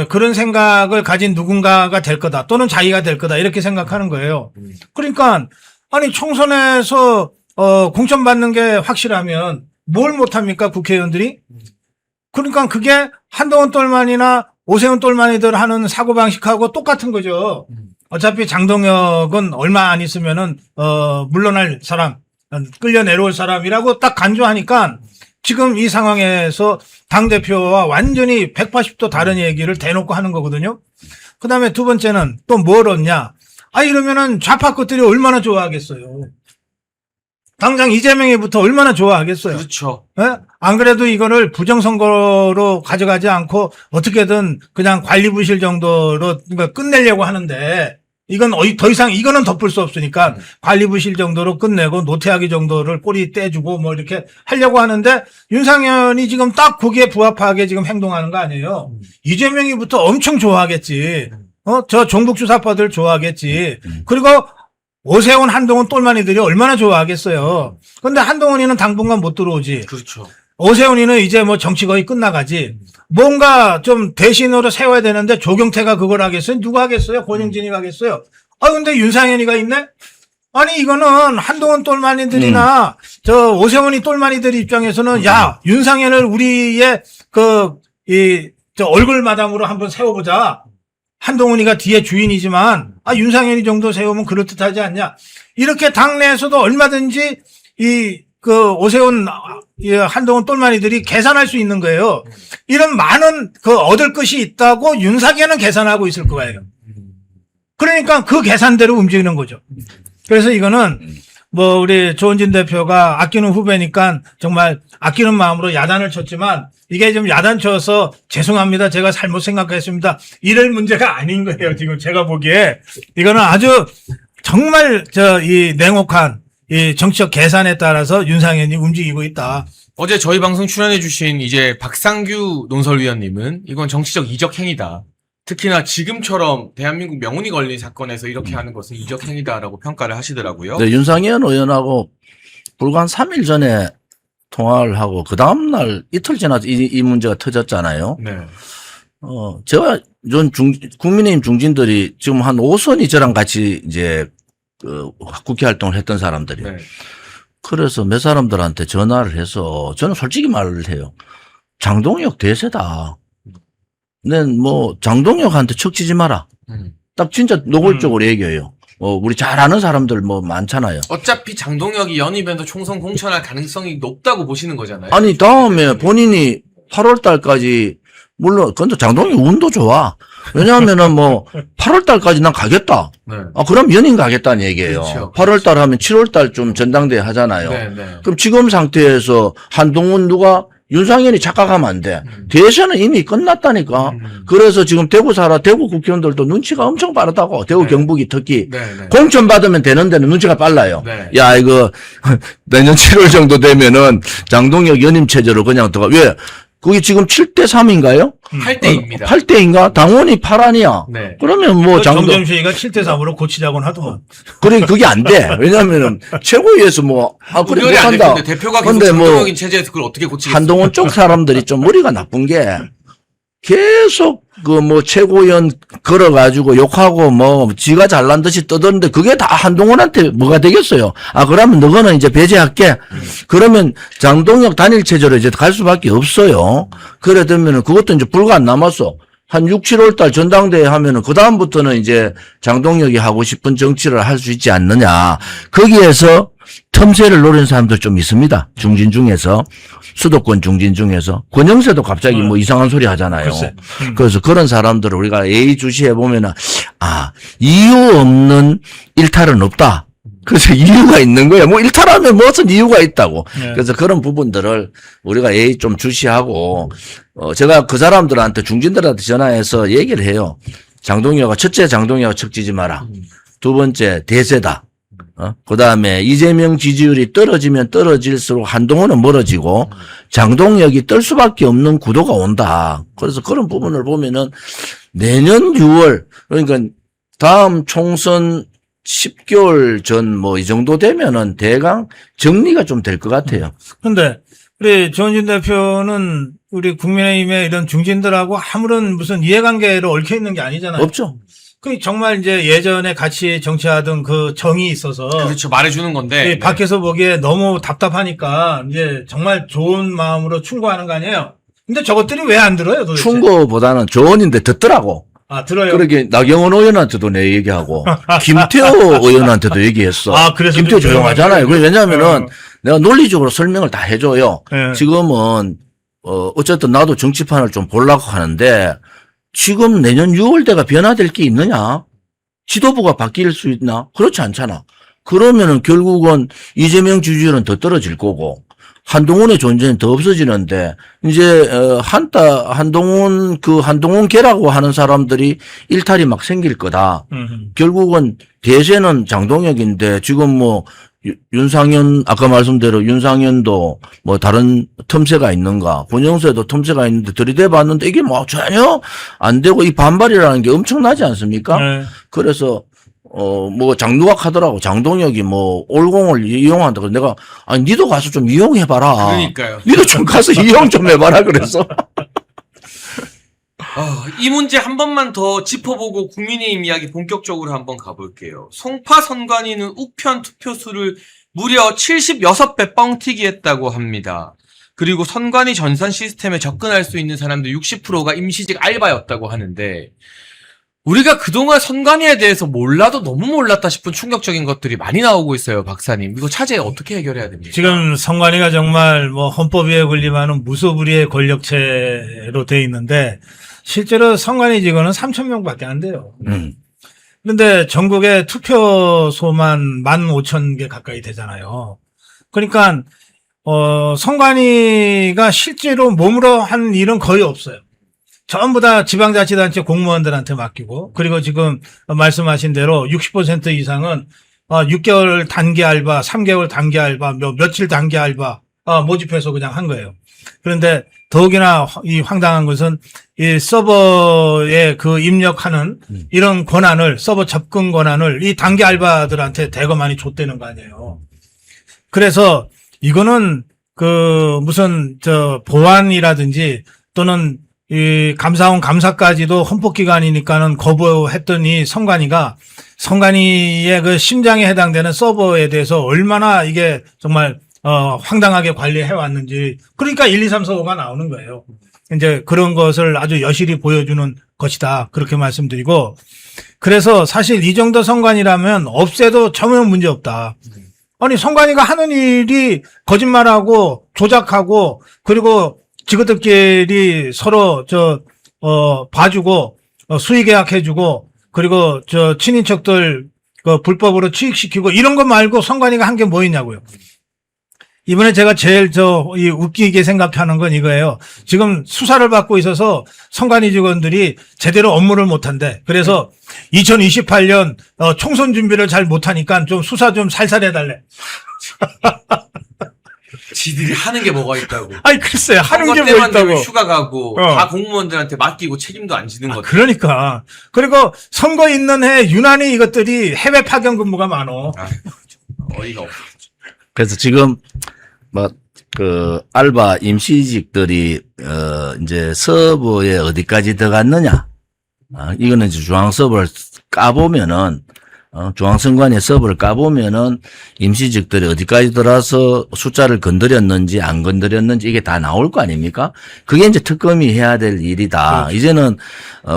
그런 생각을 가진 누군가가 될 거다 또는 자기가 될 거다 이렇게 생각하는 거예요. 그러니까 아니 총선에서 공천 받는 게 확실하면 뭘 못합니까 국회의원들이? 그러니까 그게 한동훈 똘만이나 오세훈 똘만이들 하는 사고방식하고 똑같은 거죠. 어차피 장동혁은 얼마 안 있으면은 물러날 사람, 끌려 내려올 사람이라고 딱 간주하니까 지금 이 상황에서 당대표와 완전히 180도 다른 얘기를 대놓고 하는 거거든요. 그 다음에 두 번째는 또 뭘 얻냐? 이러면은 좌파 것들이 얼마나 좋아하겠어요. 당장 이재명이부터 얼마나 좋아하겠어요. 그렇죠. 예? 안 그래도 이거를 부정선거로 가져가지 않고 어떻게든 그냥 관리부실 정도로 끝내려고 하는데 이건 더 이상 이거는 덮을 수 없으니까 관리부실 정도로 끝내고 노태하기 정도를 꼬리 떼주고 뭐 이렇게 하려고 하는데 윤상현이 지금 딱 거기에 부합하게 지금 행동하는 거 아니에요. 이재명이부터 엄청 좋아하겠지. 저 종북주사파들 좋아하겠지. 그리고 오세훈, 한동훈 똘마니들이 얼마나 좋아하겠어요. 근데 한동훈이는 당분간 못 들어오지. 그렇죠. 오세훈이는 이제 뭐 정치 거의 끝나가지. 뭔가 좀 대신으로 세워야 되는데 조경태가 그걸 하겠어요? 누가 하겠어요? 권영진이가 하겠어요? 근데 윤상현이가 있네? 아니, 이거는 한동훈 똘마니들이나 저 오세훈이 똘마니들 입장에서는 야, 윤상현을 우리의 저 얼굴 마담으로 한번 세워보자. 한동훈이가 뒤에 주인이지만 윤상현이 정도 세우면 그럴듯하지 않냐. 이렇게 당내에서도 얼마든지 오세훈 한동훈 똘마니들이 계산할 수 있는 거예요. 이런 많은 얻을 것이 있다고 윤상현은 계산하고 있을 거예요. 그러니까 그 계산대로 움직이는 거죠. 그래서 이거는 뭐 우리 조은진 대표가 아끼는 후배니까 정말 아끼는 마음으로 야단을 쳤지만 이게 좀 야단 쳐서 죄송합니다. 제가 잘못 생각했습니다. 이럴 문제가 아닌 거예요. 지금 제가 보기에 이거는 아주 정말 이 냉혹한 이 정치적 계산에 따라서 윤상현이 움직이고 있다. 어제 저희 방송 출연해주신 이제 박상규 논설위원님은 이건 정치적 이적 행위다. 특히나 지금처럼 대한민국 명운이 걸린 사건에서 이렇게 하는 것은 이적 행위다라고 평가를 하시더라고요. 네, 윤상현 의원하고 불과 한 3일 전에 통화를 하고 그 다음날 이틀 지나서 이 문제가 터졌잖아요. 네. 제가 국민의힘 중진들이 지금 한 5선이 저랑 같이 이제 국회 활동을 했던 사람들이에요. 네. 그래서 몇 사람들한테 전화를 해서 저는 솔직히 말을 해요. 장동혁 대세다. nên 뭐 장동혁한테 척지지 마라. 딱 진짜 노골적으로 얘기해요. 우리 잘 아는 사람들 뭐 많잖아요. 어차피 장동혁이 연입에도 총선 공천할 가능성이 높다고 보시는 거잖아요. 아니 다음에 본인이 8월 달까지 물론 근데 장동혁 운도 좋아. 왜냐하면은 뭐 8월 달까지 난 가겠다. 네. 그럼 연임 가겠다는 얘기예요. 그렇죠. 8월 달 하면 7월 달쯤 전당대회 하잖아요. 네, 네. 그럼 지금 상태에서 한동훈 누가 윤상현이 착각하면 안 돼. 대선은 이미 끝났다니까. 그래서 지금 대구 국회의원들도 눈치가 엄청 빠르다고. 대구 네. 경북이 특히. 네, 네. 공천 받으면 되는 데는 눈치가 빨라요. 네. 야, 이거 내년 7월 정도 되면은 장동혁 연임 체제로 그냥 들어가. 왜? 그게 지금 7대3인가요? 8대입니다. 8대인가? 당원이 8아니야. 네. 그러면 뭐 정점식이가 7대3으로 고치자고는 하더만. 그래, 그게 안 돼. 왜냐면은 최고위에서 뭐, 그래, 의결이 안 못한다. 됐는데 대표가 계속 근데 뭐 정적인 체제에서 그걸 어떻게 고치겠어요? 한동훈 쪽 사람들이 좀 머리가 나쁜 게 계속 그 뭐 최고위원 걸어가지고 욕하고 뭐 지가 잘난 듯이 떠드는데 그게 다 한동훈한테 뭐가 되겠어요. 아, 그러면 너거는 이제 배제할게. 그러면 장동혁 단일 체제로 이제 갈 수밖에 없어요. 그래 되면은 그것도 이제 불과 안 남았어. 한 6, 7월 달 전당대회 하면은 그다음부터는 이제 장동혁이 하고 싶은 정치를 할 수 있지 않느냐. 거기에서 틈새를 노리는 사람들 좀 있습니다. 중진 중에서. 수도권 중진 중에서. 권영세도 갑자기 뭐 이상한 소리 하잖아요. 글쎄. 그래서 그런 사람들을 우리가 예의주시해 보면은, 아, 이유 없는 일탈은 없다. 그래서 이유가 있는 거야. 뭐 일탈하면 무슨 이유가 있다고. 네. 그래서 그런 부분들을 우리가 예의 좀 주시하고, 제가 그 사람들한테 중진들한테 전화해서 얘기를 해요. 첫째 장동혁 척지지 마라. 두 번째 대세다. 그 다음에 이재명 지지율이 떨어지면 떨어질수록 한동훈은 멀어지고 장동혁이 떨 수밖에 없는 구도가 온다. 그래서 그런 부분을 보면은 내년 6월, 그러니까 다음 총선 10개월 전 뭐 이 정도 되면은 대강 정리가 좀 될 것 같아요. 근데 우리 조원진 대표는 우리 국민의힘의 이런 중진들하고 아무런 무슨 이해관계를 얽혀 있는 게 아니잖아요. 없죠? 그 정말 이제 예전에 같이 정치하던 그 정이 있어서 그렇죠. 말해주는 건데. 이 밖에서 보기에 너무 답답하니까 이제 정말 좋은 마음으로 충고하는 거 아니에요. 근데 저것들이 왜 안 들어요, 도대체? 충고보다는 조언인데 듣더라고. 아, 들어요. 그러게 나경원 의원한테도 내 얘기하고 김태호 의원한테도 얘기했어. 아, 그래서 김태호 좀 조용하잖아요. 왜냐하면은 어. 내가 논리적으로 설명을 다 해줘요. 네. 지금은 어쨌든 나도 정치판을 좀 보려고 하는데 지금 내년 6월대가 변화될 게 있느냐? 지도부가 바뀔 수 있나? 그렇지 않잖아. 그러면은 결국은 이재명 지지율은 더 떨어질 거고 한동훈의 존재는 더 없어지는데 이제 한동훈 개라고 하는 사람들이 일탈이 막 생길 거다. 결국은 대세는 장동혁인데 지금 뭐 윤상현 아까 말씀대로 윤상현도 뭐 다른 틈새가 있는가 권영세도 틈새가 있는데 들이대 봤는데 이게 뭐 전혀 안 되고 이 반발이라는 게 엄청나지 않습니까? 네. 그래서 뭐 장누각 하더라고. 장동혁이 뭐 올공을 이용한다. 그래서 내가 아니 니도 가서 좀 이용해봐라. 그러니까요. 니도 좀 가서 이용 좀 해봐라 그래서. 이 문제 한 번만 더 짚어보고 국민의힘 이야기 본격적으로 한번 가볼게요. 송파 선관위는 우편 투표수를 무려 76배 뻥튀기 했다고 합니다. 그리고 선관위 전산 시스템에 접근할 수 있는 사람들 60%가 임시직 알바였다고 하는데 우리가 그동안 선관위에 대해서 몰라도 너무 몰랐다 싶은 충격적인 것들이 많이 나오고 있어요, 박사님. 이거 차제 어떻게 해결해야 됩니까? 지금 선관위가 정말 뭐 헌법위에 군림하는 무소불위의 권력체로 돼 있는데 실제로 선관위 직원은 3,000명밖에 안 돼요. 그런데 전국에 투표소만 15,000개 가까이 되잖아요. 그러니까 선관위가 실제로 몸으로 한 일은 거의 없어요. 전부 다 지방자치단체 공무원들한테 맡기고 그리고 지금 말씀하신 대로 60% 이상은 6개월 단기 알바, 3개월 단기 알바, 며칠 단기 알바 모집해서 그냥 한 거예요. 그런데 더욱이나 이 황당한 것은 이 서버에 그 입력하는 이런 권한을 서버 접근 권한을 이 단기 알바들한테 대거 많이 줬다는 거 아니에요. 그래서 이거는 그 무슨 보안이라든지 또는 이 감사원 감사까지도 헌법기관이니까는 거부했더니 선관위의 그 심장에 해당되는 서버에 대해서 얼마나 이게 정말 황당하게 관리해 왔는지 그러니까 1, 2, 3, 4, 5가 나오는 거예요. 이제 그런 것을 아주 여실히 보여주는 것이다. 그렇게 말씀드리고 그래서 사실 이 정도 선관위라면 없애도 전혀 문제 없다. 아니 선관위가 하는 일이 거짓말하고 조작하고 그리고 직원들끼리 서로 봐주고 수의계약해주고 그리고 친인척들 불법으로 취직시키고 이런 거 말고 선관위가 한 게 뭐 있냐고요. 이번에 제가 제일 웃기게 생각하는 건 이거예요. 지금 수사를 받고 있어서 선관위 직원들이 제대로 업무를 못한대. 그래서 2028년 총선 준비를 잘 못하니까 좀 수사 좀 살살 해달래. 지들이 하는 게 뭐가 있다고. 아니 글쎄요. 하는 게 선거 뭐 때만 있다고. 되면 휴가 가고 어. 다 공무원들한테 맡기고 책임도 안 지는 것. 그러니까. 그리고 선거 있는 해 유난히 이것들이 해외 파견 근무가 많어. 어이가 없어. 그래서 지금 알바 임시직들이 이제 서버에 어디까지 들어갔느냐? 이거는 이제 중앙 서버를 까보면은 중앙선관위 서버를 까보면은 임시직들이 어디까지 들어와서 숫자를 건드렸는지 안 건드렸는지 이게 다 나올 거 아닙니까? 그게 이제 특검이 해야 될 일이다. 그렇죠. 이제는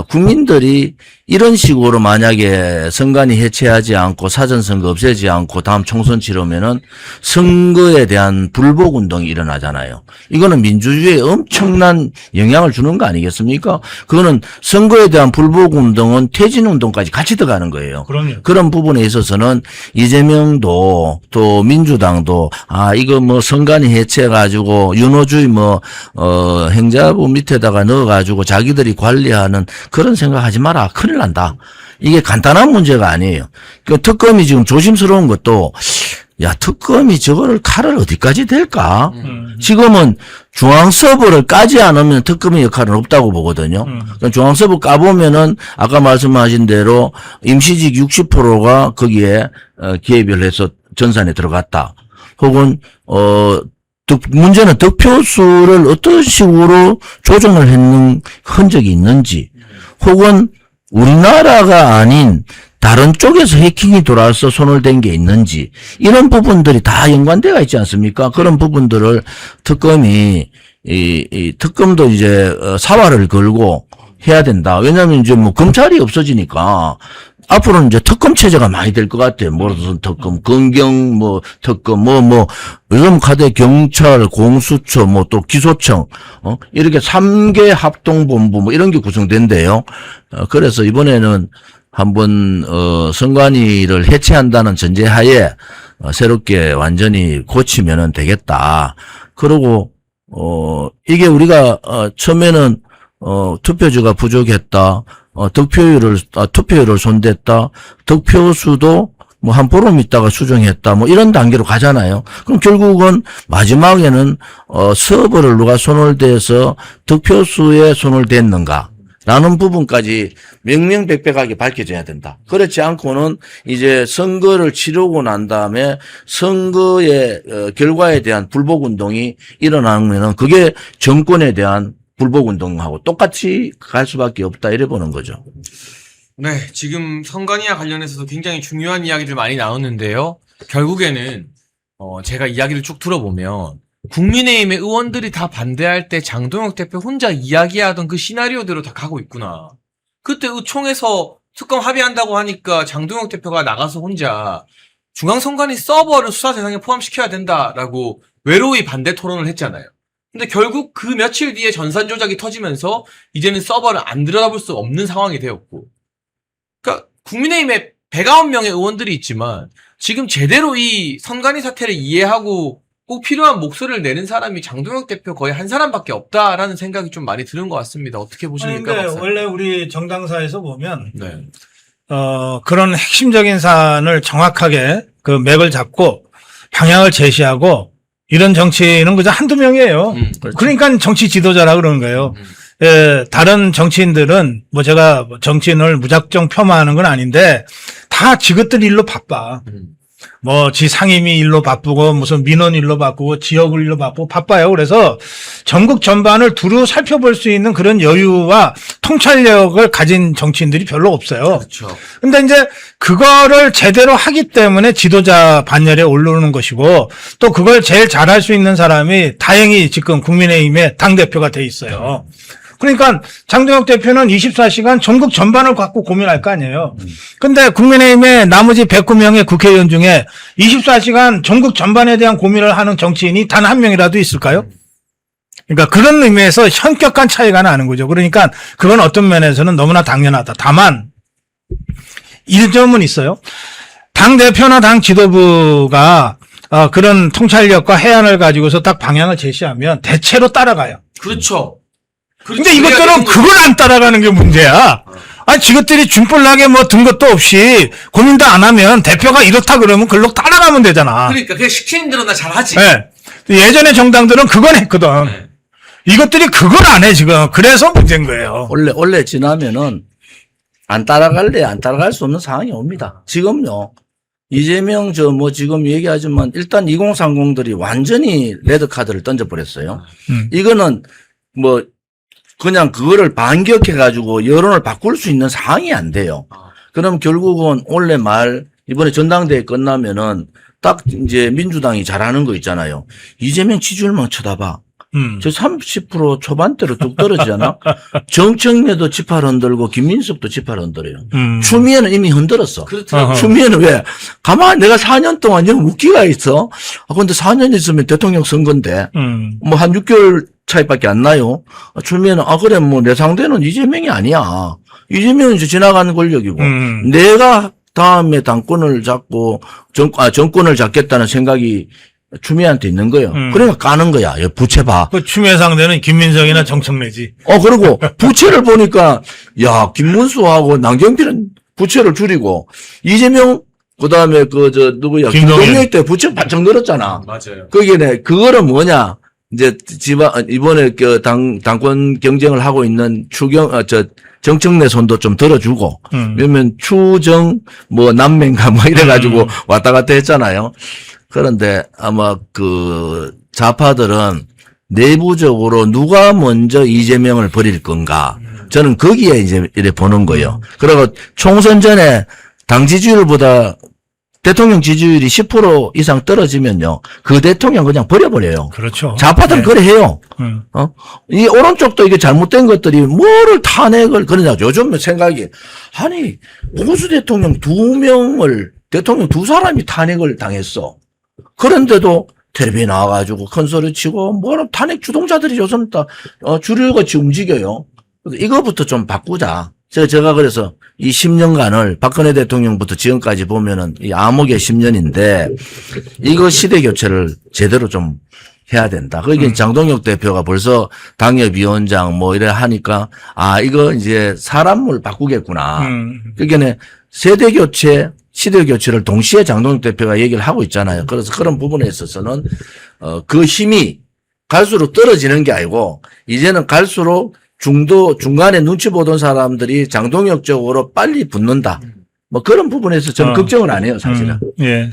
국민들이 이런 식으로 만약에 선관위 해체하지 않고 사전선거 없애지 않고 다음 총선 치르면은 선거에 대한 불복 운동이 일어나잖아요. 이거는 민주주의에 엄청난 영향을 주는 거 아니겠습니까? 그거는 선거에 대한 불복 운동은 퇴진 운동까지 같이 들어가는 거예요. 그럼요. 그런 부분에 있어서는 이재명도 또 민주당도 이거 뭐 선관위 해체해가지고 윤호주의 행자부 밑에다가 넣어가지고 자기들이 관리하는 그런 생각하지 마라. 큰일 난다. 이게 간단한 문제가 아니에요. 그 특검이 지금 조심스러운 것도 특검이 저거를 칼을 어디까지 댈까? 지금은 중앙 서버를 까지 않으면 특검의 역할은 없다고 보거든요. 그러니까 중앙 서버 까보면은 아까 말씀하신 대로 임시직 60%가 거기에 기획을 해서 전산에 들어갔다. 혹은 문제는 득표수를 어떤 식으로 조정을 했는 흔적이 있는지, 혹은 우리나라가 아닌 다른 쪽에서 해킹이 돌아와서 손을 댄 게 있는지, 이런 부분들이 다 연관되어 있지 않습니까? 그런 부분들을 특검이, 특검도 이제 사활을 걸고 해야 된다. 왜냐면 이제 검찰이 없어지니까 앞으로는 이제 특검 체제가 많이 될 것 같아요. 무슨 특검, 검경, 특검, 요즘 카드 경찰, 공수처, 또 기소청, 이렇게 3개 합동본부, 이런 게 구성된대요. 그래서 이번에는 한번, 선관위를 해체한다는 전제하에, 새롭게 완전히 고치면은 되겠다. 그리고, 이게 우리가, 처음에는, 투표지가 부족했다. 투표율을 손댔다. 득표수도 한 보름 있다가 수정했다. 이런 단계로 가잖아요. 그럼 결국은 마지막에는, 서버를 누가 손을 대서 득표수에 손을 댔는가. 라는 부분까지 명명백백하게 밝혀져야 된다. 그렇지 않고는 이제 선거를 치르고 난 다음에 선거의 결과에 대한 불복운동이 일어나면은 그게 정권에 대한 불복운동하고 똑같이 갈 수밖에 없다 이래 보는 거죠. 네, 지금 선관위와 관련해서도 굉장히 중요한 이야기들 많이 나오는데요. 결국에는 제가 이야기를 쭉 들어보면 국민의힘의 의원들이 다 반대할 때 장동혁 대표 혼자 이야기하던 그 시나리오대로 다 가고 있구나. 그때 의총에서 특검 합의한다고 하니까 장동혁 대표가 나가서 혼자 중앙선관위 서버를 수사 대상에 포함시켜야 된다라고 외로이 반대 토론을 했잖아요. 근데 결국 그 며칠 뒤에 전산 조작이 터지면서 이제는 서버를 안 들여다볼 수 없는 상황이 되었고, 그러니까 국민의힘에 109명의 의원들이 있지만 지금 제대로 이 선관위 사태를 이해하고 꼭 필요한 목소리를 내는 사람이 장동혁 대표 거의 한 사람밖에 없다라는 생각이 좀 많이 드는 것 같습니다. 어떻게 보십니까? 그런데 박사님? 원래 우리 정당사에서 보면 네. 그런 핵심적인 사안을 정확하게 그 맥을 잡고 방향을 제시하고 이런 정치인은 그저 한두 명이에요. 그렇죠. 그러니까 정치 지도자라 그러는 거예요. 다른 정치인들은 제가 정치인을 무작정 폄하하는 건 아닌데 다 지긋들 일로 바빠. 지 상임위 일로 바쁘고 무슨 민원 일로 바쁘고 지역 일로 바쁘고 바빠요. 그래서 전국 전반을 두루 살펴볼 수 있는 그런 여유와 통찰력을 가진 정치인들이 별로 없어요. 그렇죠. 근데 이제 그거를 제대로 하기 때문에 지도자 반열에 오르는 것이고 또 그걸 제일 잘할 수 있는 사람이 다행히 지금 국민의힘의 당대표가 돼 있어요. 그러니까 장동혁 대표는 24시간 전국 전반을 갖고 고민할 거 아니에요. 근데 국민의힘의 나머지 109명의 국회의원 중에 24시간 전국 전반에 대한 고민을 하는 정치인이 단 한 명이라도 있을까요? 그러니까 그런 의미에서 현격한 차이가 나는 거죠. 그러니까 그건 어떤 면에서는 너무나 당연하다. 다만 이 점은 있어요. 당 대표나 당 지도부가 그런 통찰력과 해안을 가지고서 딱 방향을 제시하면 대체로 따라가요. 그렇죠. 근데 이것들은 그걸 안 따라가는 게 문제야. 아니, 지것들이 준벌나게 뭐 든 것도 없이 고민도 안 하면 대표가 이렇다 그러면 글로 따라가면 되잖아. 그러니까 그냥 시키는 대로 나 잘하지. 네. 예전에 정당들은 그건 했거든. 네. 이것들이 그걸 안 해, 지금. 그래서 문제인 거예요. 원래 지나면은 안 따라갈래 안 따라갈 수 없는 상황이 옵니다. 지금요. 이재명 지금 얘기하지만 일단 2030들이 완전히 레드카드를 던져버렸어요. 이거는 그냥 그거를 반격해 가지고 여론을 바꿀 수 있는 상황이 안 돼요. 그럼 결국은 올해 말 이번에 전당대회 끝나면은 딱 이제 민주당이 잘하는 거 있잖아요. 이재명 지지율만 쳐다봐. 저 30% 초반대로 뚝 떨어지잖아. 정청래도 지팔 흔들고 김민석도 지팔 흔들어요. 추미애는 이미 흔들었어. 그렇더라고요. 추미애는 왜? 가만 내가 4년 동안 영 웃기가 있어. 근데 4년 있으면 대통령 선거인데 한 6개월 차이밖에 안 나요. 추미애는 그래 내 상대는 이재명이 아니야. 이재명은 이제 지나가는 권력이고 내가 다음에 당권을 잡고 정권을 잡겠다는 생각이 추미애한테 있는 거예요. 그러니까 까는 거야. 부채 봐. 그 추미애 상대는 김민석이나 정청래지. 그리고 부채를 보니까 야 김문수하고 남경필은 부채를 줄이고 이재명 그다음에 누구야 김동연 때 부채 반짝 늘었잖아. 맞아요. 그거는 뭐냐 이제 이번에 당권 경쟁을 하고 있는 정청래 손도 좀 들어주고 왜냐면 추정 남맹가 이래가지고 왔다 갔다 했잖아요. 그런데 아마 좌파들은 내부적으로 누가 먼저 이재명을 버릴 건가. 저는 거기에 이제 이래 보는 거예요. 그리고 총선 전에 당 지지율보다 대통령 지지율이 10% 이상 떨어지면요. 그 대통령 그냥 버려버려요. 그렇죠. 좌파들은 그래 해요. 이 오른쪽도 이게 잘못된 것들이 뭐를 탄핵을 그러냐. 요즘 생각이 아니 보수 대통령 대통령 두 사람이 탄핵을 당했어. 그런데도 텔레비에 나와가지고 큰 소리 치고 탄핵 주동자들이 요즘 다 주류같이 움직여요. 이거부터 좀 바꾸자. 제가 그래서 이 10년간을 박근혜 대통령부터 지금까지 보면은 이 암흑의 10년인데 이거 시대 교체를 제대로 좀 해야 된다. 거기 장동혁 대표가 벌써 당협위원장 이래 하니까 이거 이제 사람을 바꾸겠구나. 그러니까 세대 교체 시대 교체를 동시에 장동혁 대표가 얘기를 하고 있잖아요. 그래서 그런 부분에 있어서는 그 힘이 갈수록 떨어지는 게 아니고 이제는 갈수록 중간에 눈치 보던 사람들이 장동혁 쪽으로 빨리 붙는다. 그런 부분에서 저는 걱정을 안 해요, 사실은. 예.